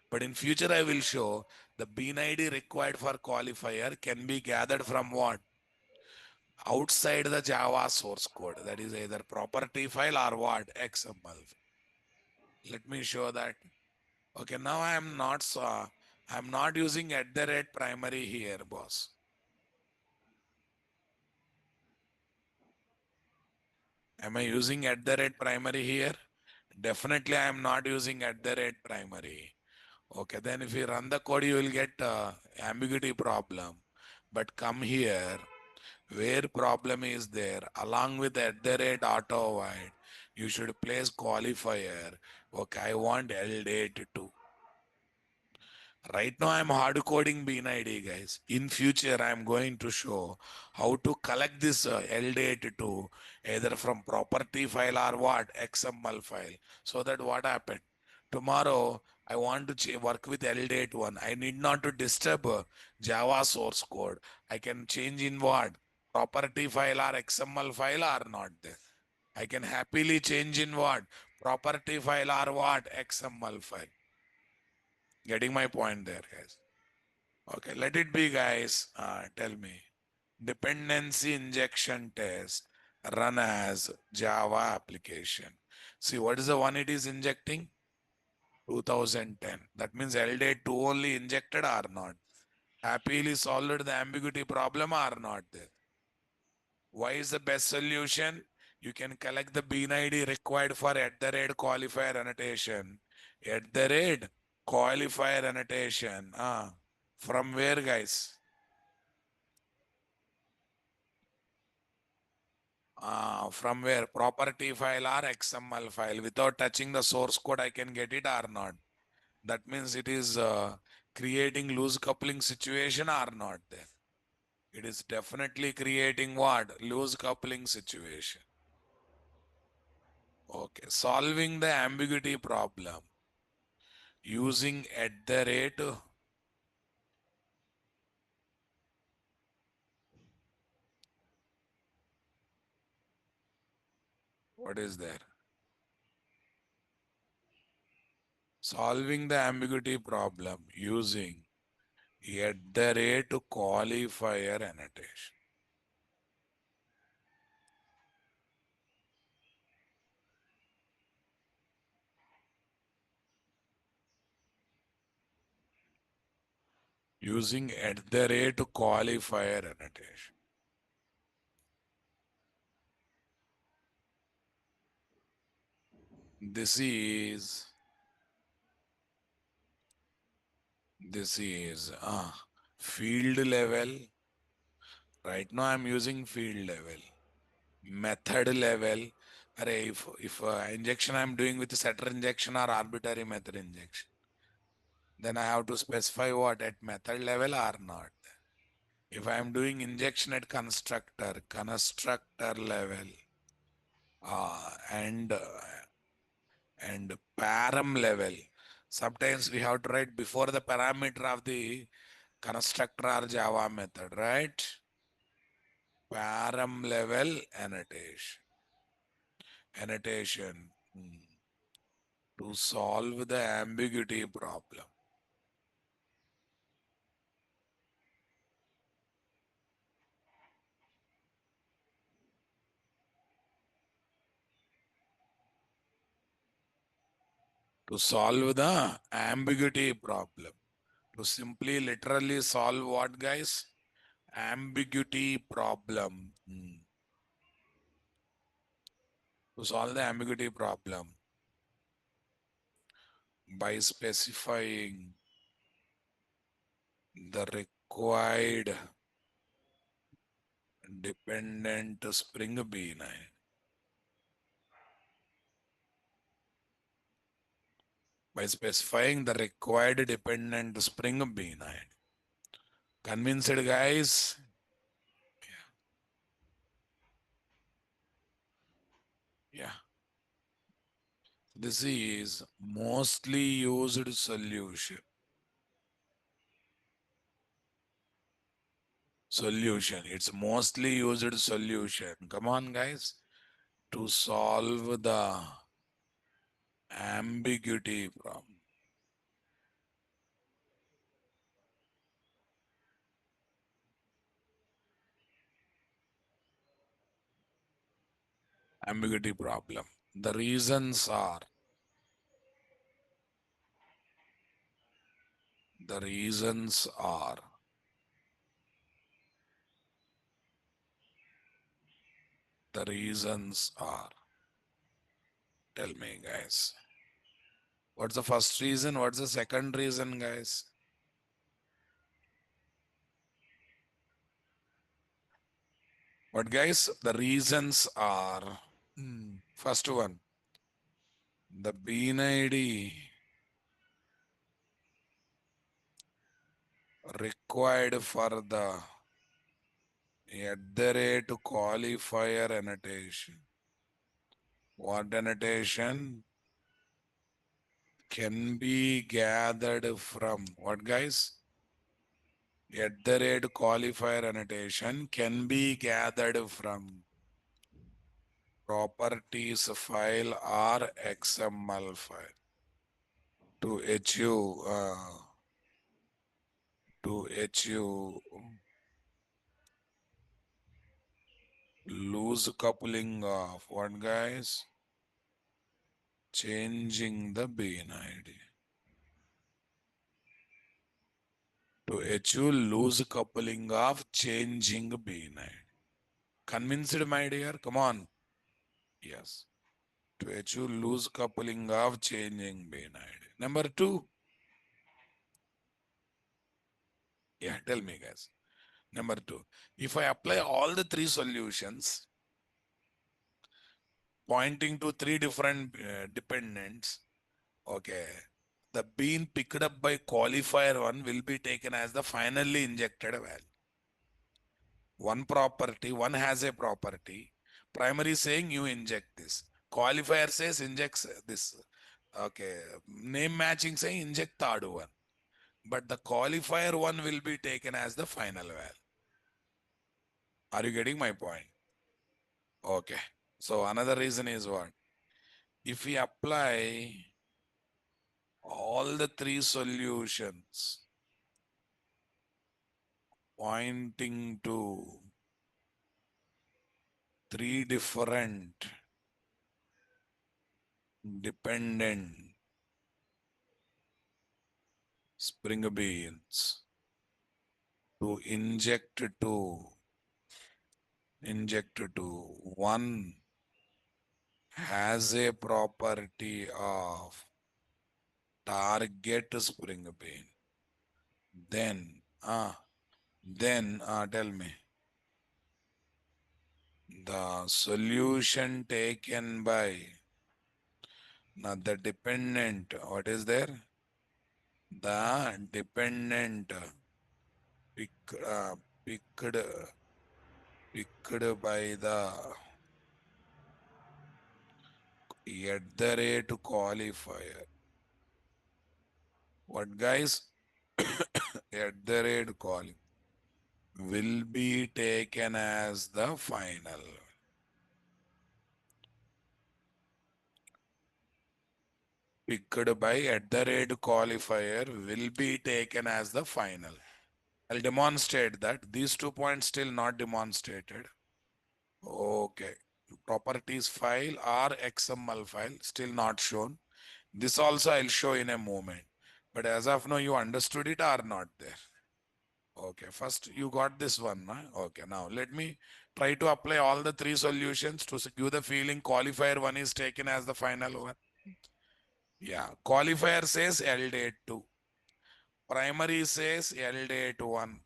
But in future, I will show the bean ID required for qualifier can be gathered from what? Outside the Java source code. That is either property file or what? XML. Let me show that. Okay, now I'm not using at the rate primary here, boss. Am I using at the rate primary here? Definitely I am not using at the rate primary. Okay, then if you run the code, you will get ambiguity problem. But come here, where problem is there, along with at the rate auto void, you should place qualifier. Okay, I want LDate too. Right now I'm hard coding bean ID, guys. In future, I'm going to show how to collect this LDate to either from property file or what XML file. So that what happened tomorrow, I want to work with LDate one. I need not to disturb Java source code. I can change in what property file or XML file or not there. I can happily change in what property file or what XML file. Getting my point there, guys. Okay, let it be, guys. Tell me. Dependency injection test run as Java application. See, what is the one it is injecting? 2010. That means LDate 2 only injected or not? Happily solved the ambiguity problem or not there? Why is the best solution? You can collect the bean ID required for at the rate qualifier annotation. At the rate qualifier annotation. From where, guys? From where? Property file or XML file. Without touching the source code, I can get it or not. That means it is creating loose coupling situation or not there. It is definitely creating what? Loose coupling situation. Okay. Solving the ambiguity problem using at the rate What is there? Solving the ambiguity problem using at the rate qualifier annotation. Using at the rate qualifier annotation. This is field level. Right now I'm using field level. Method level. Array, if injection I'm doing with setter injection or arbitrary method injection, then I have to specify what at method level or not. If I am doing injection at constructor level, and param level, sometimes we have to write before the parameter of the constructor or Java method, right? Param level annotation to solve the ambiguity problem. To solve the ambiguity problem. To simply literally solve what, guys? Ambiguity problem. To solve the ambiguity problem by specifying the required dependent spring B9. By specifying the required dependent spring B9. Convinced, guys? Yeah. This is mostly used solution. It's mostly used solution. Come on, guys. To solve the ambiguity problem. Ambiguity problem. The reasons are the reasons are the reasons are tell me, guys. What's the first reason? What's the second reason, guys? What, guys? The reasons are first one, the bean ID required for the at the rate qualifier annotation. What annotation can be gathered from what, guys? At the rate qualifier annotation can be gathered from properties file or XML file to achieve loose coupling of what, guys? Changing the bean ID. To achieve loose coupling of changing bean ID. Convinced, my dear? Come on. Yes. To achieve loose coupling of changing bean ID. Number two. Yeah, tell me, guys. Number two. If I apply all the three solutions pointing to three different dependents, okay, the bean picked up by qualifier one will be taken as the finally injected value. One property, one has a property. Primary saying you inject this. Qualifier says injects this. Okay. Name matching saying inject third one. But the qualifier one will be taken as the final value. Are you getting my point? Okay. So another reason is what? If we apply all the three solutions pointing to three different dependent spring beans to inject to one has a property of target spring bean, then tell me the solution taken by not the dependent, what is there, the dependent pick, picked picked by the at the rate qualifier. What guys? At the rate calling will be taken as the final. Picked by at the rate qualifier will be taken as the final. I'll demonstrate that. These 2 points still not demonstrated. Okay. Properties file or XML file still not shown. This also I'll show in a moment. But as of now, you understood it or not there? Okay, first you got this one. Huh? Okay, now let me try to apply all the three solutions to give the feeling qualifier one is taken as the final one. Yeah, qualifier says L date 2. Primary says L date 1.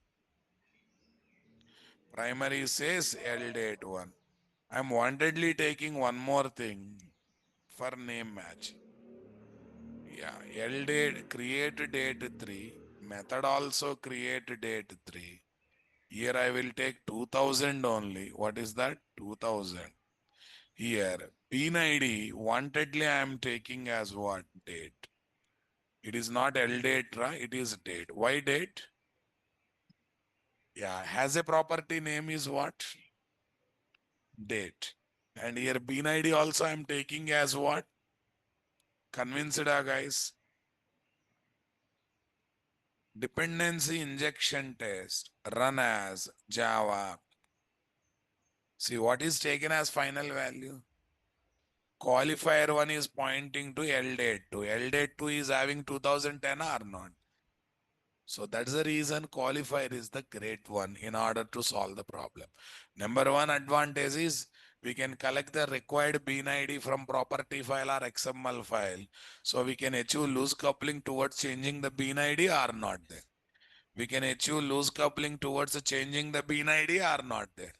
Primary says L date 1. I'm wantedly taking one more thing for name match. Yeah, L date, create date 3. Method also create date 3. Here I will take 2000 only. What is that? 2000. Here, pin ID, wantedly I am taking as what? Date. It is not L date, right? It is date. Why date? Yeah, has a property name is what? Date. And here pin ID also I am taking as what? Convinced, guys? Dependency injection test run as Java. See what is taken as final value? Qualifier 1 is pointing to L date 2. L date 2 is having 2010 or not. So that's the reason qualifier is the great one in order to solve the problem. Number one advantage is we can collect the required bean ID from property file or XML file. So we can achieve loose coupling towards changing the bean ID or not there. We can achieve loose coupling towards changing the bean ID or not there.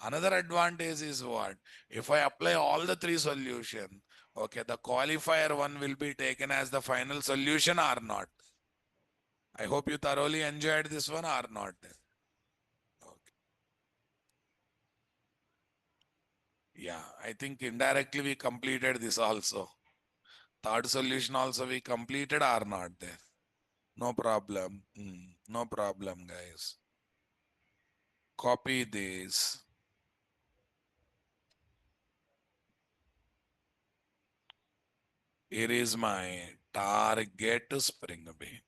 Another advantage is what? If I apply all the three solution, okay, the qualifier one will be taken as the final solution or not. I hope you thoroughly enjoyed this one or not. Okay. Yeah, I think indirectly we completed this also. Third solution also we completed or not there. No problem. No problem, guys. Copy this. Here is my target spring bean.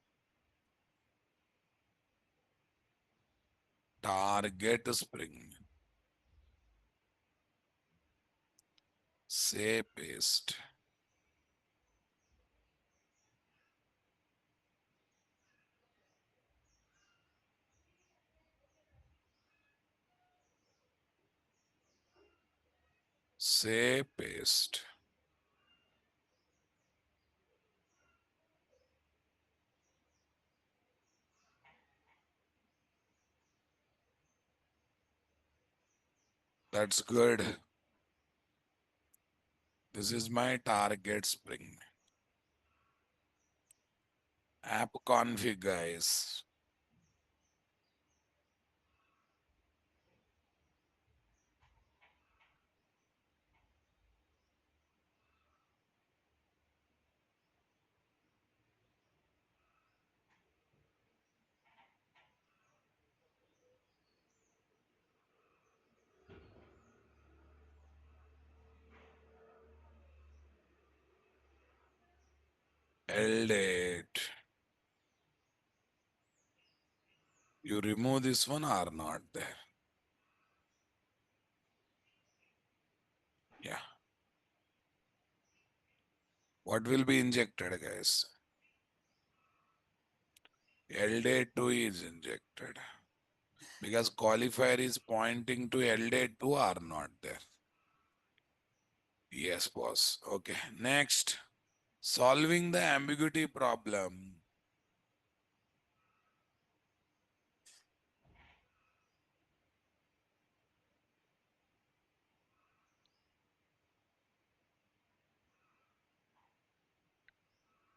Target spring. Say paste. Say paste. That's good. This is my target spring. App config, guys. L8. You remove this one or not there? Yeah. What will be injected, guys? L-day-2 is injected because qualifier is pointing to L-day-2 or not there. Yes, boss. Okay. Next, solving the ambiguity problem.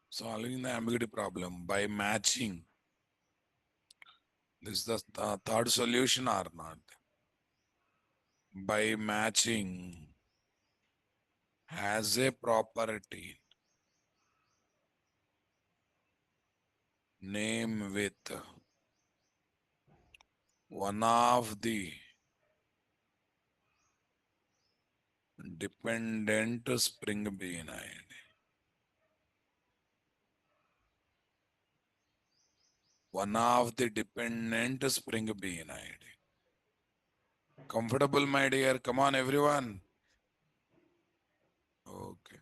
Solving the ambiguity problem by matching. This is the third solution or not? By matching has a property name with one of the dependent spring bean ID. One of the dependent spring bean ID. Comfortable, my dear? Come on, everyone. Okay.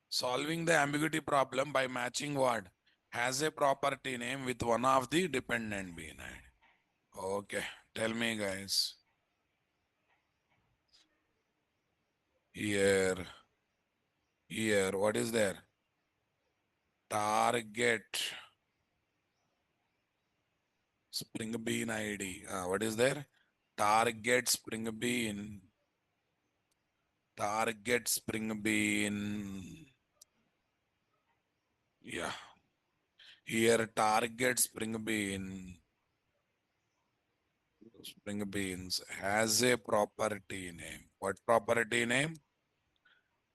Solving the ambiguity problem by matching what? Has a property name with one of the dependent bean ID. Okay. Tell me, guys. Here, what is there? Target spring bean ID. What is there? Target spring bean. Target spring bean. Yeah. Here, target spring bean. Spring beans has a property name. What property name?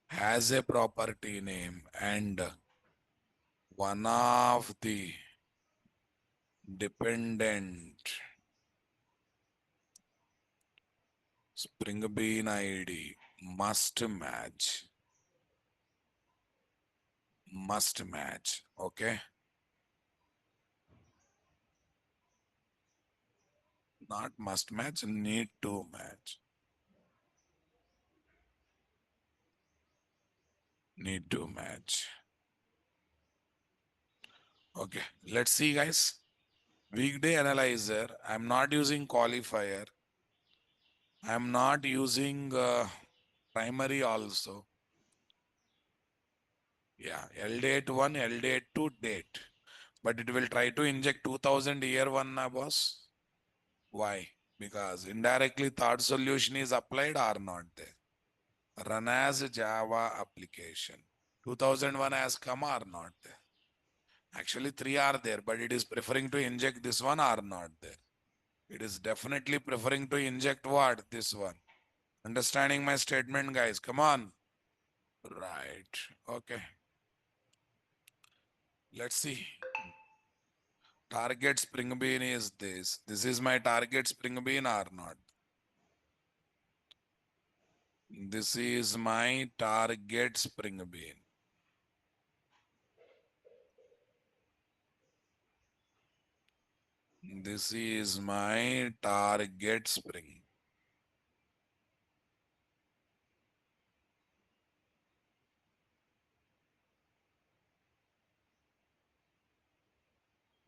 Has a property name and one of the dependent spring bean ID must match. Must match. Okay. Not must match, need to match. Need to match. Okay. Let's see, guys. Weekday analyzer. I'm not using qualifier. I'm not using primary also. Yeah, L date 1, L date 2 date. But it will try to inject 2000 year 1 na boss. Why? Because indirectly third solution is applied or not there. Run as Java application. 2001 has come or not there. Actually 3 are there, but it is preferring to inject this one or not there. It is definitely preferring to inject what? This one. Understanding my statement, guys? Come on. Right. Okay. Let's see. Target spring bean is this. This is my target spring bean or not? This is my target spring bean. This is my target spring.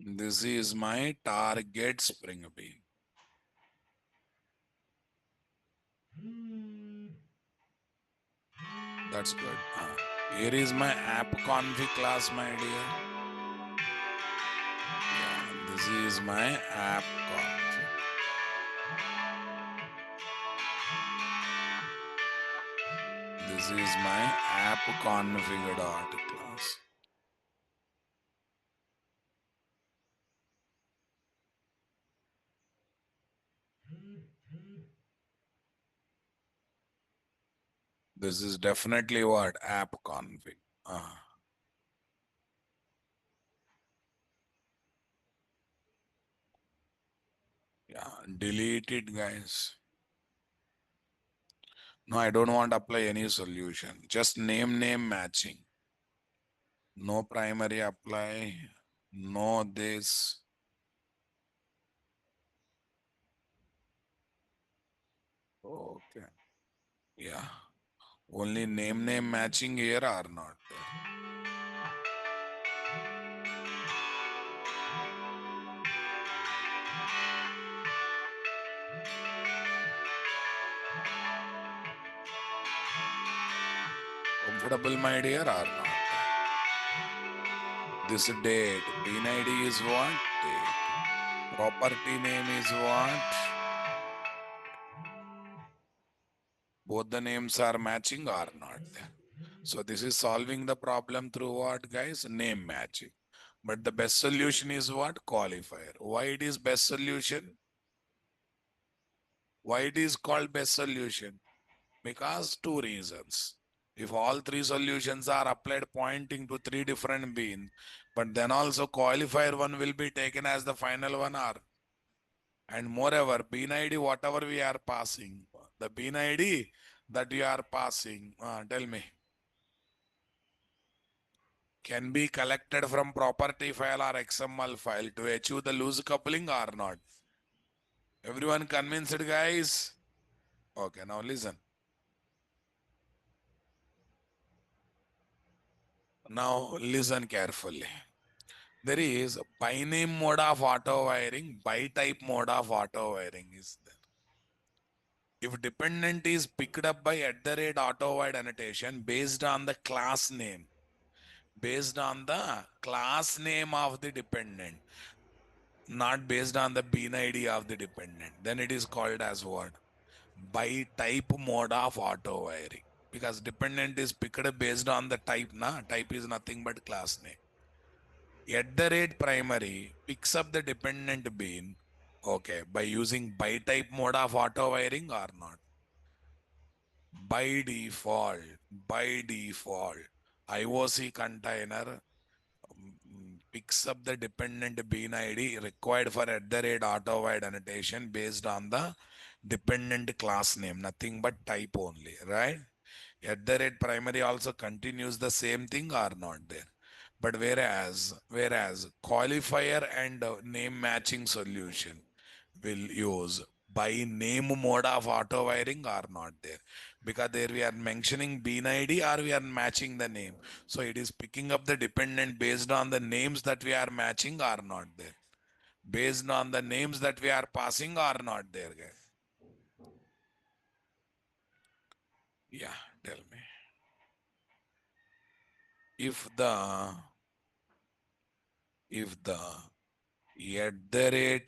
This is my target spring bean. That's good. Here is my app config class, my dear. Yeah, this is my app config. This is my app configured art class. This is definitely what? App config. delete it, guys. No, I don't want to apply any solution. Just name matching. No primary apply. No this. Okay. Yeah. Only name matching here are not there. Comfortable, my dear, or not there. This date. Bean ID is what? Date. Property name is what? Both the names are matching or not there. So this is solving the problem through what, guys? Name matching. But the best solution is what? Qualifier. Why it is best solution? Why it is called best solution? Because two reasons. If all three solutions are applied pointing to three different beans, but then also qualifier one will be taken as the final one or. And moreover, bean ID, whatever we are passing, the bean ID that we are passing, tell me, can be collected from property file or XML file to achieve the loose coupling or not. Everyone convinced, guys? Okay, now listen. Now listen carefully. There is by name mode of auto wiring, by type mode of auto wiring is there. If dependent is picked up by @auto wide annotation based on the class name of the dependent, not based on the bean ID of the dependent, then it is called as what? By type mode of auto wiring. Because dependent is picked up based on the type, type is nothing but class name. @primary picks up the dependent bean, okay, by using by type mode of auto wiring or not. By default, by default, IOC container picks up the dependent bean ID required for @auto wide annotation based on the dependent class name, nothing but type only, right? @primary also continues the same thing or not there. But whereas qualifier and name matching solution will use by name mode of auto wiring or not there, because there we are mentioning bean ID or we are matching the name. So it is picking up the dependent based on the names that we are matching or not there, based on the names that we are passing or not there, guys. Yeah, tell me. If the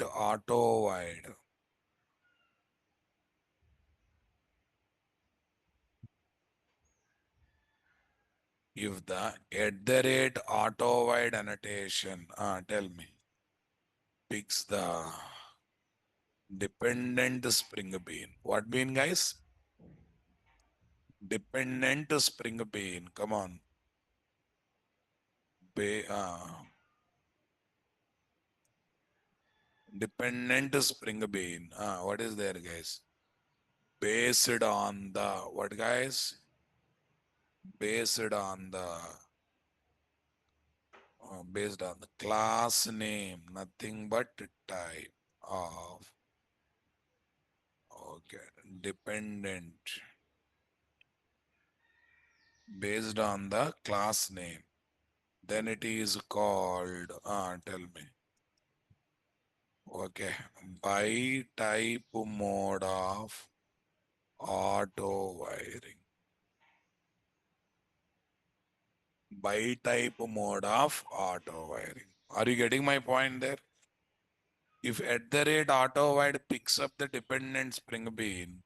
@auto wide, if the @auto wide annotation, tell me, picks the dependent spring bean. What bean, guys? Dependent spring bean. Come on. Dependent spring bean. What is there, guys? Based on the what, guys? Based on the class name, nothing but type of, okay, dependent based on the class name, then it is called, tell me, okay, by type mode of auto wiring. By type mode of auto wiring. Are you getting my point there? If @auto wide picks up the dependent spring bean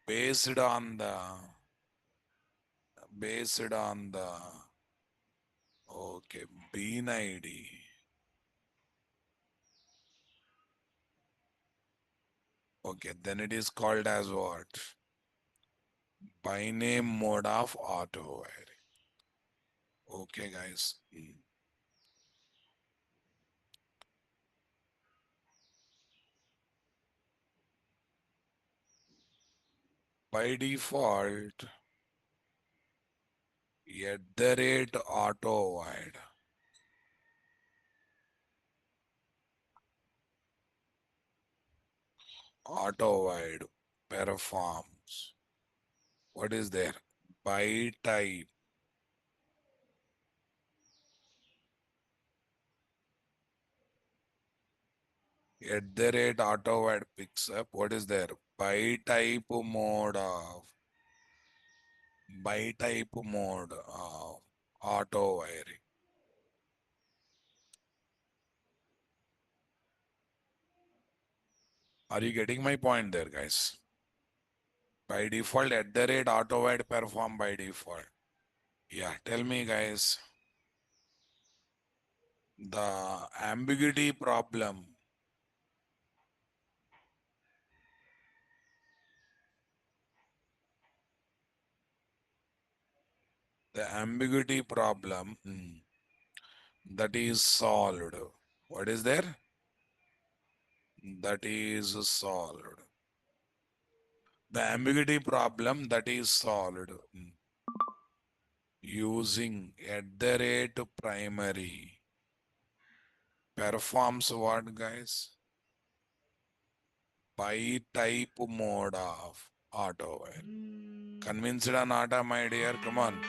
based on the based on the okay bean ID, okay, then it is called as what? By name mode of auto wiring. Okay, guys. by default @AutoWide. AutoWide performs. What is there? By type. @AutoWide picks up. What is there? By type mode of auto wiring. Are you getting my point there, guys? By default, @AutoWide perform by default. Yeah, tell me, guys, the ambiguity problem. The ambiguity problem that is solved. What is there? That is solved. The ambiguity problem that is solved using @primary performs what, guys? By type mode of AutoWire. Convinced or not, my dear? Come on.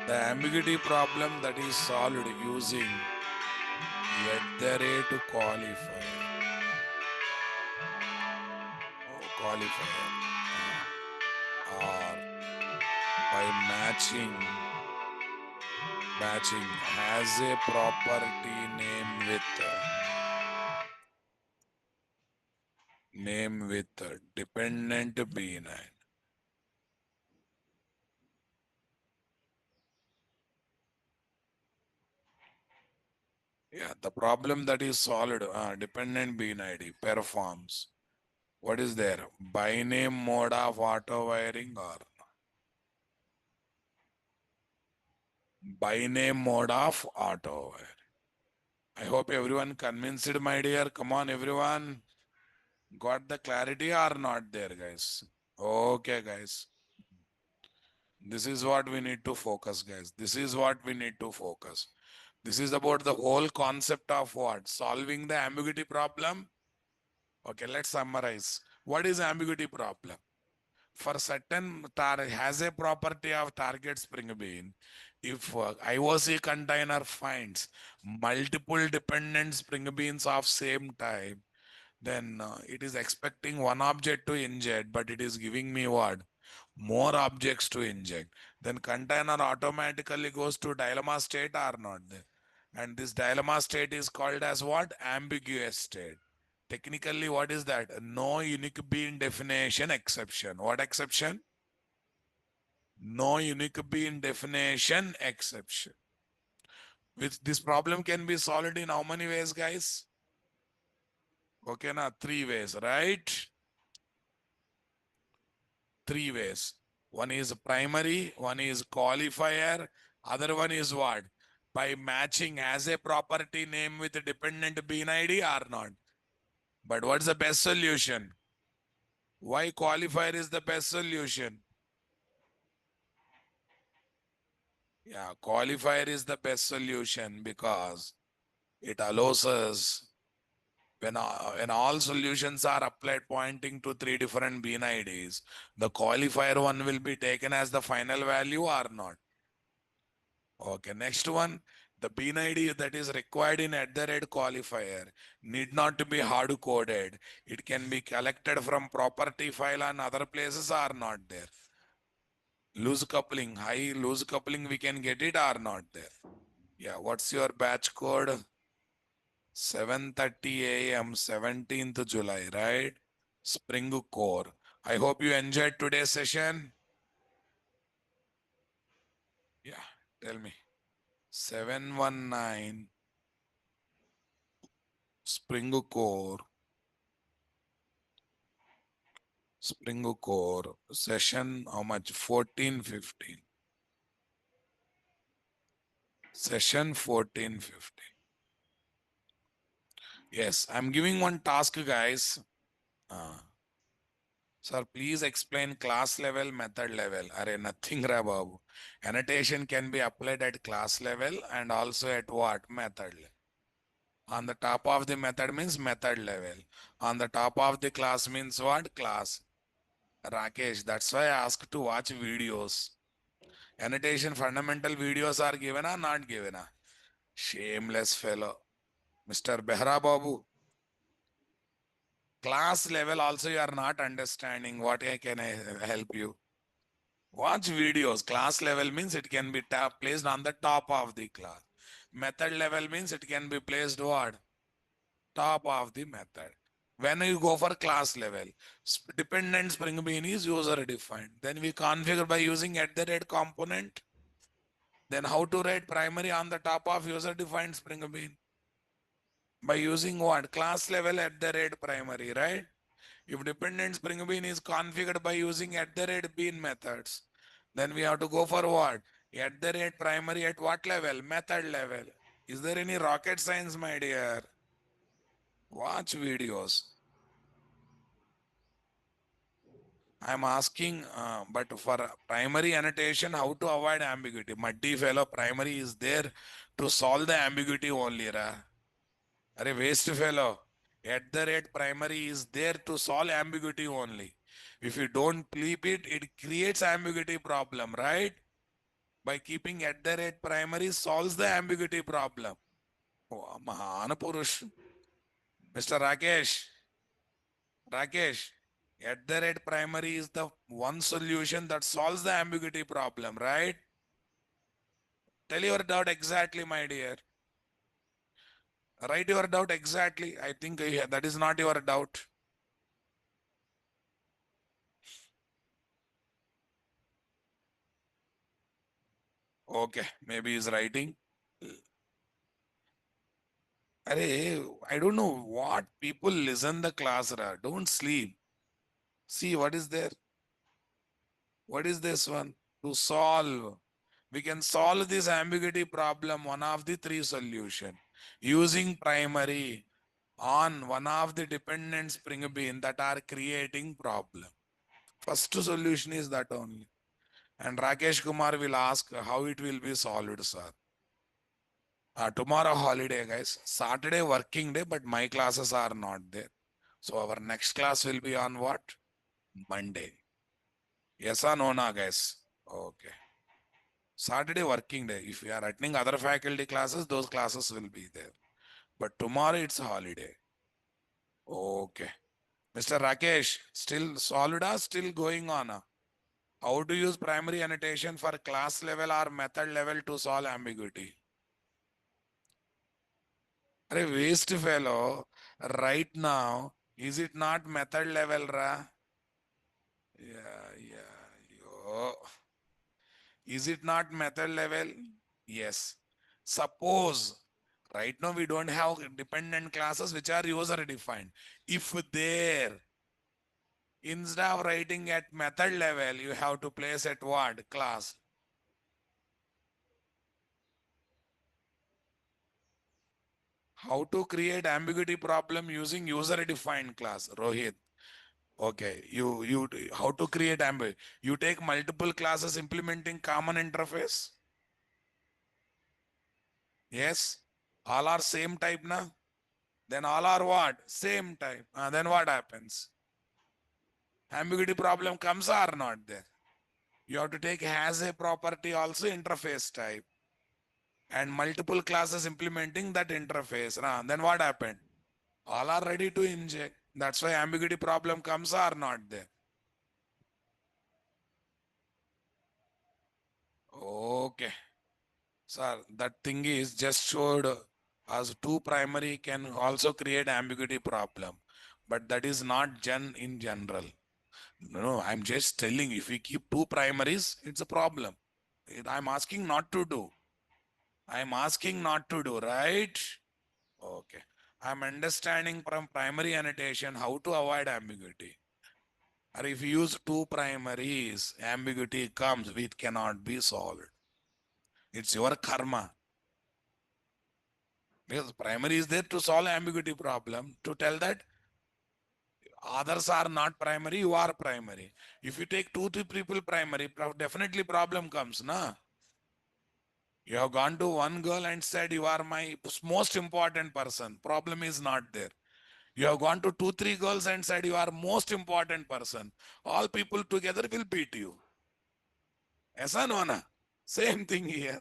The ambiguity problem that is solved using qualifier. Qualifier. Or by matching has a property name with dependent B9. Yeah, the problem that is solved, dependent bean ID performs. What is there? By name mode of auto wiring or by name mode of auto wiring. I hope everyone convinced, my dear. Come on, everyone. Got the clarity or not there, guys? Okay, guys. This is what we need to focus, guys. This is what we need to focus. This is about the whole concept of what? Solving the ambiguity problem. Okay, let's summarize. What is ambiguity problem? For certain has a property of target spring bean. If IOC container finds multiple dependent spring beans of same type, then it is expecting one object to inject, but it is giving me what? More objects to inject. Then container automatically goes to dilemma state or not there. And this dilemma state is called as what? Ambiguous state. Technically, what is that? No unique bean definition exception. What exception? No unique bean definition exception. Which this problem can be solved in how many ways, guys? Okay, now 3 ways, right? 3 ways. One is primary, one is qualifier, other one is what? By matching as a property name with a dependent bean ID or not. But what's the best solution? Why qualifier is the best solution? Yeah, qualifier is the best solution because it allows us when all solutions are applied pointing to 3 different bean IDs, the qualifier one will be taken as the final value or not. Okay, next one, the bean ID that is required in @qualifier need not to be hard coded. It can be collected from property file and other places are not there. Loose coupling, high loose coupling, we can get it or not there. Yeah, what's your batch code? 7:30 a.m. 17th July, right? Spring Core. I hope you enjoyed today's session. Yeah, tell me. 719 Spring Core. Spring Core session, how much? 14:15. Session 14:15. Yes, I'm giving one task, guys. Uh, Sir, please explain class level, method level. Are nothing ra babu. Annotation can be applied at class level and also at what? Method level. On the top of the method means method level. On the top of the class means what? Class. Rakesh, that's why I asked to watch videos. Annotation fundamental videos are given or not given? Shameless fellow. Mr. Behra Babu. Class level also you are not understanding. What I can I help you? Watch videos. Class level means it can be placed on the top of the class. Method level means it can be placed what? Top of the method. When you go for class level, dependent Spring Bean is user defined. Then we configure by using at the rate component. Then how to write primary on the top of user defined Spring Bean? By using what? Class level at the rate primary, right? If dependent Spring Bean is configured by using at the rate bean methods, then we have to go for what? At the rate primary at what level? Method level. Is there any rocket science, my dear? Watch videos. I'm asking, but for primary annotation, how to avoid ambiguity? Muddy fellow, primary is there to solve the ambiguity only, ra. Arey waste fellow. At the rate primary is there to solve ambiguity only. If you don't keep it, it creates ambiguity problem, right? By keeping at the rate primary solves the ambiguity problem. Oh, Mahan Purush. Mr. Rakesh, at the rate primary is the one solution that solves the ambiguity problem, right? Tell your doubt exactly, my dear. Write your doubt exactly. I think that is not your doubt. Okay, maybe he's writing. Arey, I don't know what people listen the class, ra. Don't sleep. See what is there? What is this one? To solve. We can solve this ambiguity problem, one of the three solution. Using primary on one of the dependent Spring Bean that are creating problem. First solution is that only. And Rakesh Kumar will ask how it will be solved, sir. Tomorrow holiday, guys. Saturday working day, but my classes are not there. So our next class will be on what? Monday. Yes or no, na, guys? Okay. Saturday working day. If you are attending other faculty classes, those classes will be there. But tomorrow it's a holiday. Okay. Mr. Rakesh, still solid or still going on? How to use primary annotation for class level or method level to solve ambiguity? Arey waste fellow, right now, is it not method level, ra? Yo. Is it not method level? Yes. Suppose right now we don't have dependent classes which are user defined. If there, instead of writing at method level, you have to place at what? Class. How to create ambiguity problem using user defined class, Rohit? Okay, you how to create ambiguity? You take multiple classes implementing common interface. Yes, all are same type na. Then all are what? Same type. Then what happens? Ambiguity problem comes or not there. You have to take has a property also interface type and multiple classes implementing that interface. Then what happened? All are ready to inject. That's why ambiguity problem comes or not there. Okay. Sir, that thing is just showed as two primary can also create ambiguity problem. But that is not in general. No, I'm just telling if we keep two primaries, it's a problem. I'm asking not to do. I'm asking not to do, right? Okay. I'm understanding from primary annotation how to avoid ambiguity. Or if you use two primaries, ambiguity comes, it cannot be solved. It's your karma. Because primary is there to solve ambiguity problem, to tell that Others are not primary, you are primary. If you take 2 3 people primary, definitely problem comes, na? You have gone to one girl and said you are my most important person. Problem is not there. You have gone to 2 3 girls and said you are most important person. All people together will beat you. Aisa no na? Same thing here.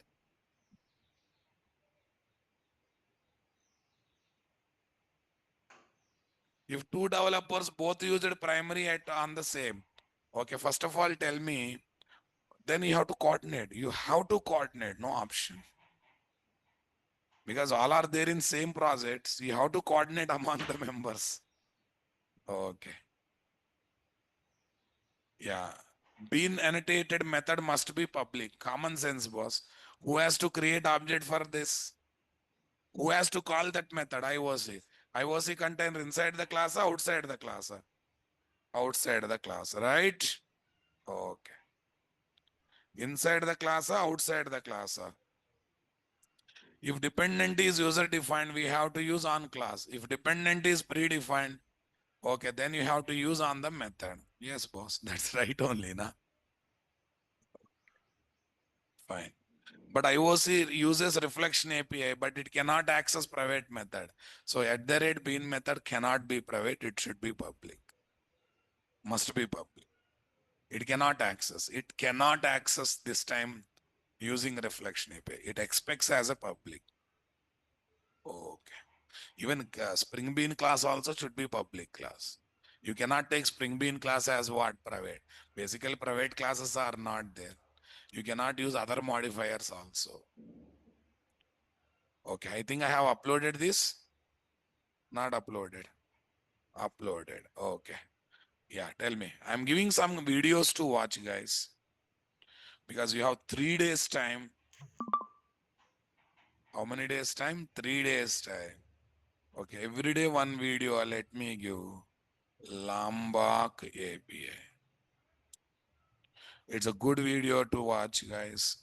If two developers both used primary at on the same, okay, first of all tell me, then you have to coordinate. You have to coordinate, no option. Because all are there in same projects, you have to coordinate among the members. Okay. Yeah. Bean annotated method must be public. Common sense, boss. Who has to create object for this? Who has to call that method? IOC. IOC container inside the class or outside the class? Outside the class, right? Okay. Inside the class or outside the class? If dependent is user defined, we have to use on class. If dependent is predefined, okay, then you have to use on the method. Yes, boss. That's right only, na? Fine. But IOC uses reflection API, but it cannot access private method. So at the rate bean method cannot be private, it should be public. Must be public. It cannot access. It cannot access this time using reflection API. It expects as a public. Okay. Even Spring Bean class also should be public class. You cannot take Spring Bean class as what? Private. Basically, private classes are not there. You cannot use other modifiers also. Okay, I think I have uploaded this. Not uploaded. Uploaded. Okay. Yeah, tell me. I'm giving some videos to watch, guys. Because you have 3 days time. How many days time? 3 days time. Okay, every day one video. Let me give. Lambak API. It's a good video to watch, guys.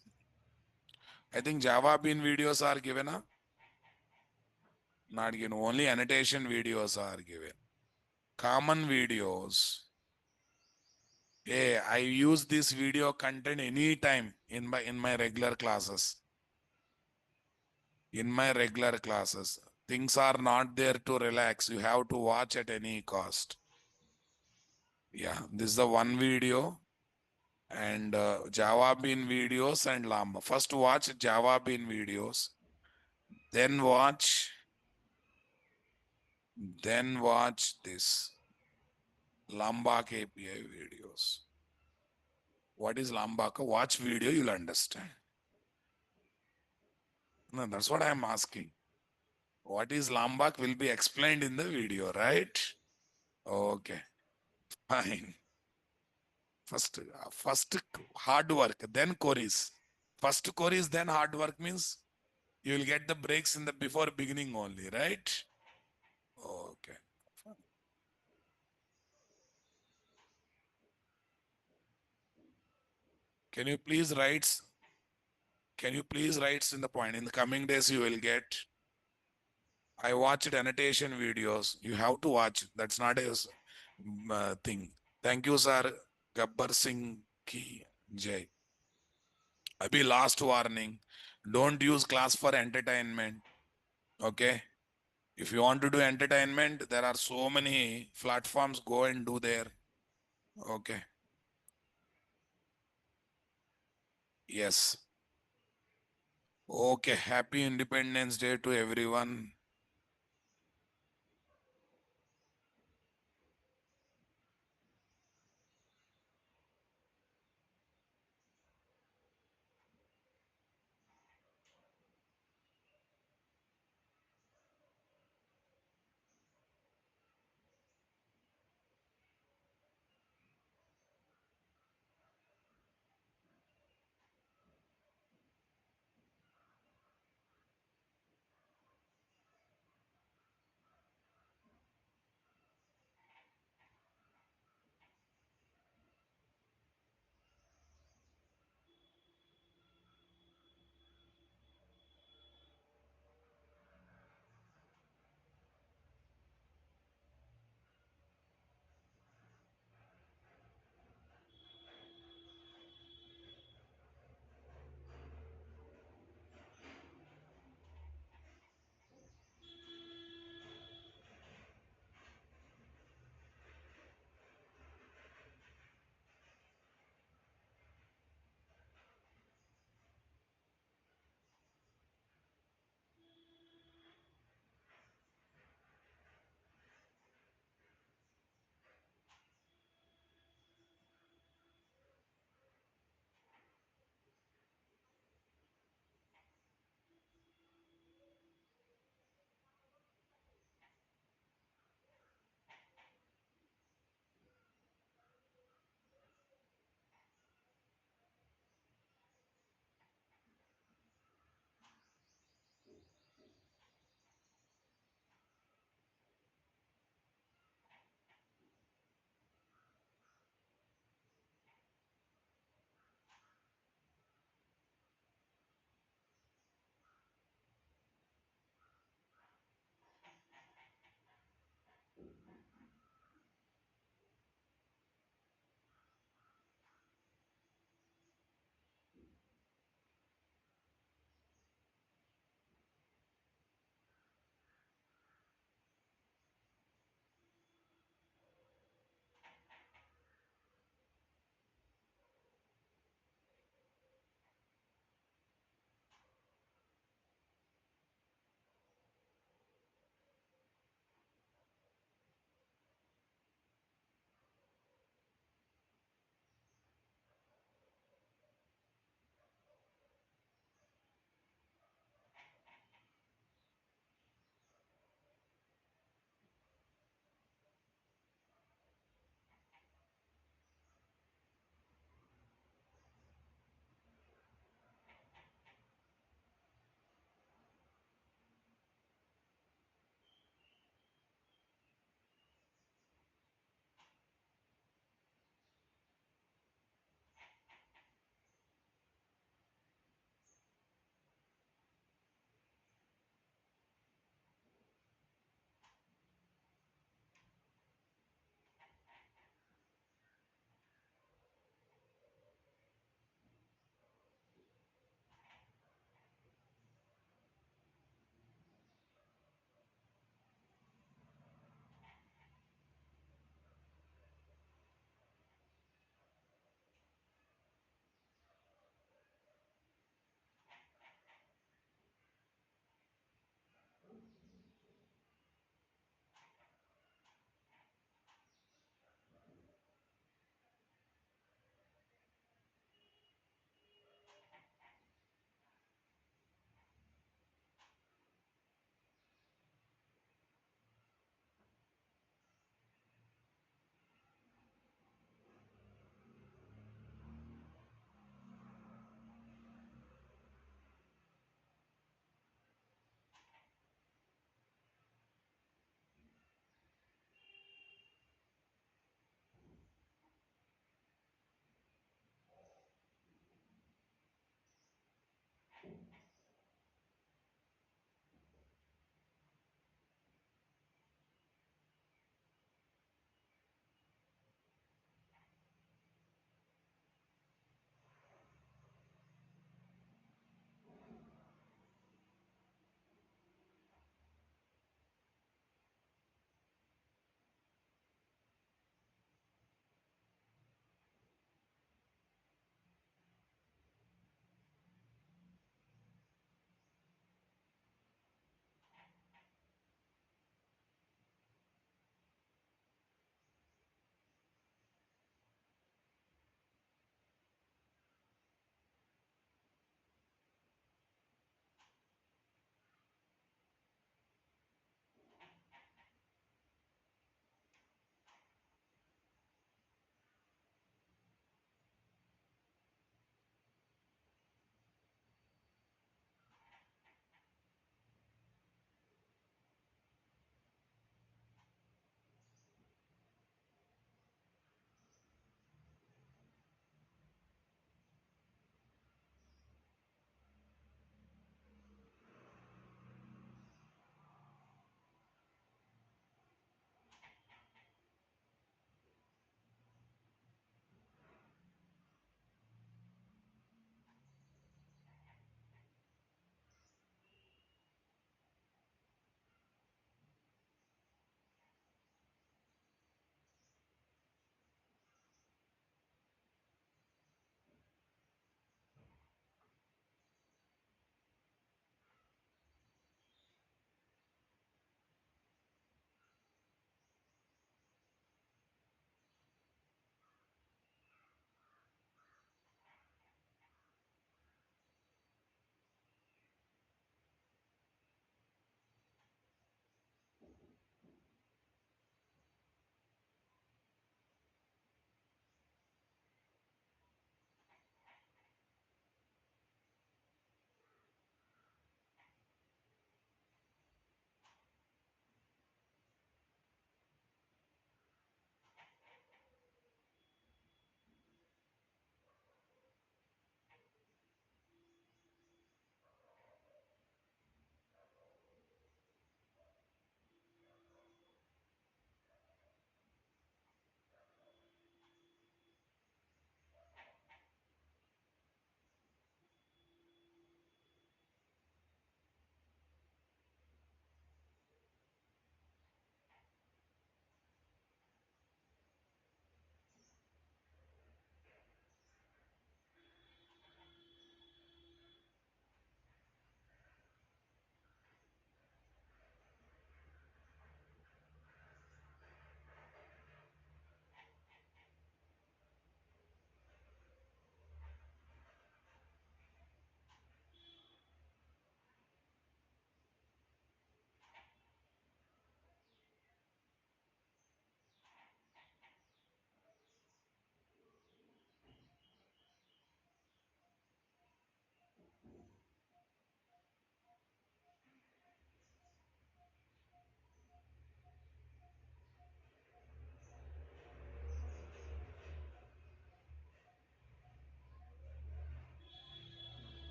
I think Java Bean videos are given, huh? Not given. Only annotation videos are given. Common videos. Hey, I use this video content anytime in my regular classes. In my regular classes. Things are not there to relax. You have to watch at any cost. Yeah, this is the one video. And Java Bean videos and Lambda. First watch Java Bean videos. Then watch this Lambak API videos. What is Lambaka? Watch video, you'll understand. No, that's what I'm asking. What is Lambak will be explained in the video, right? Okay, fine. First hard work, then queries. First queries, then hard work means you will get the breaks in the before beginning only, right? Okay. Can you please write? Can you please write in the point? In the coming days, you will get. I watched annotation videos. You have to watch. That's not a thing. Thank you, sir. Gabbar Singh ki jai. Abhi last warning. Don't use class for entertainment. Okay. If you want to do entertainment, there are so many platforms. Go and do there. Okay. Yes. Okay. Happy Independence Day to everyone.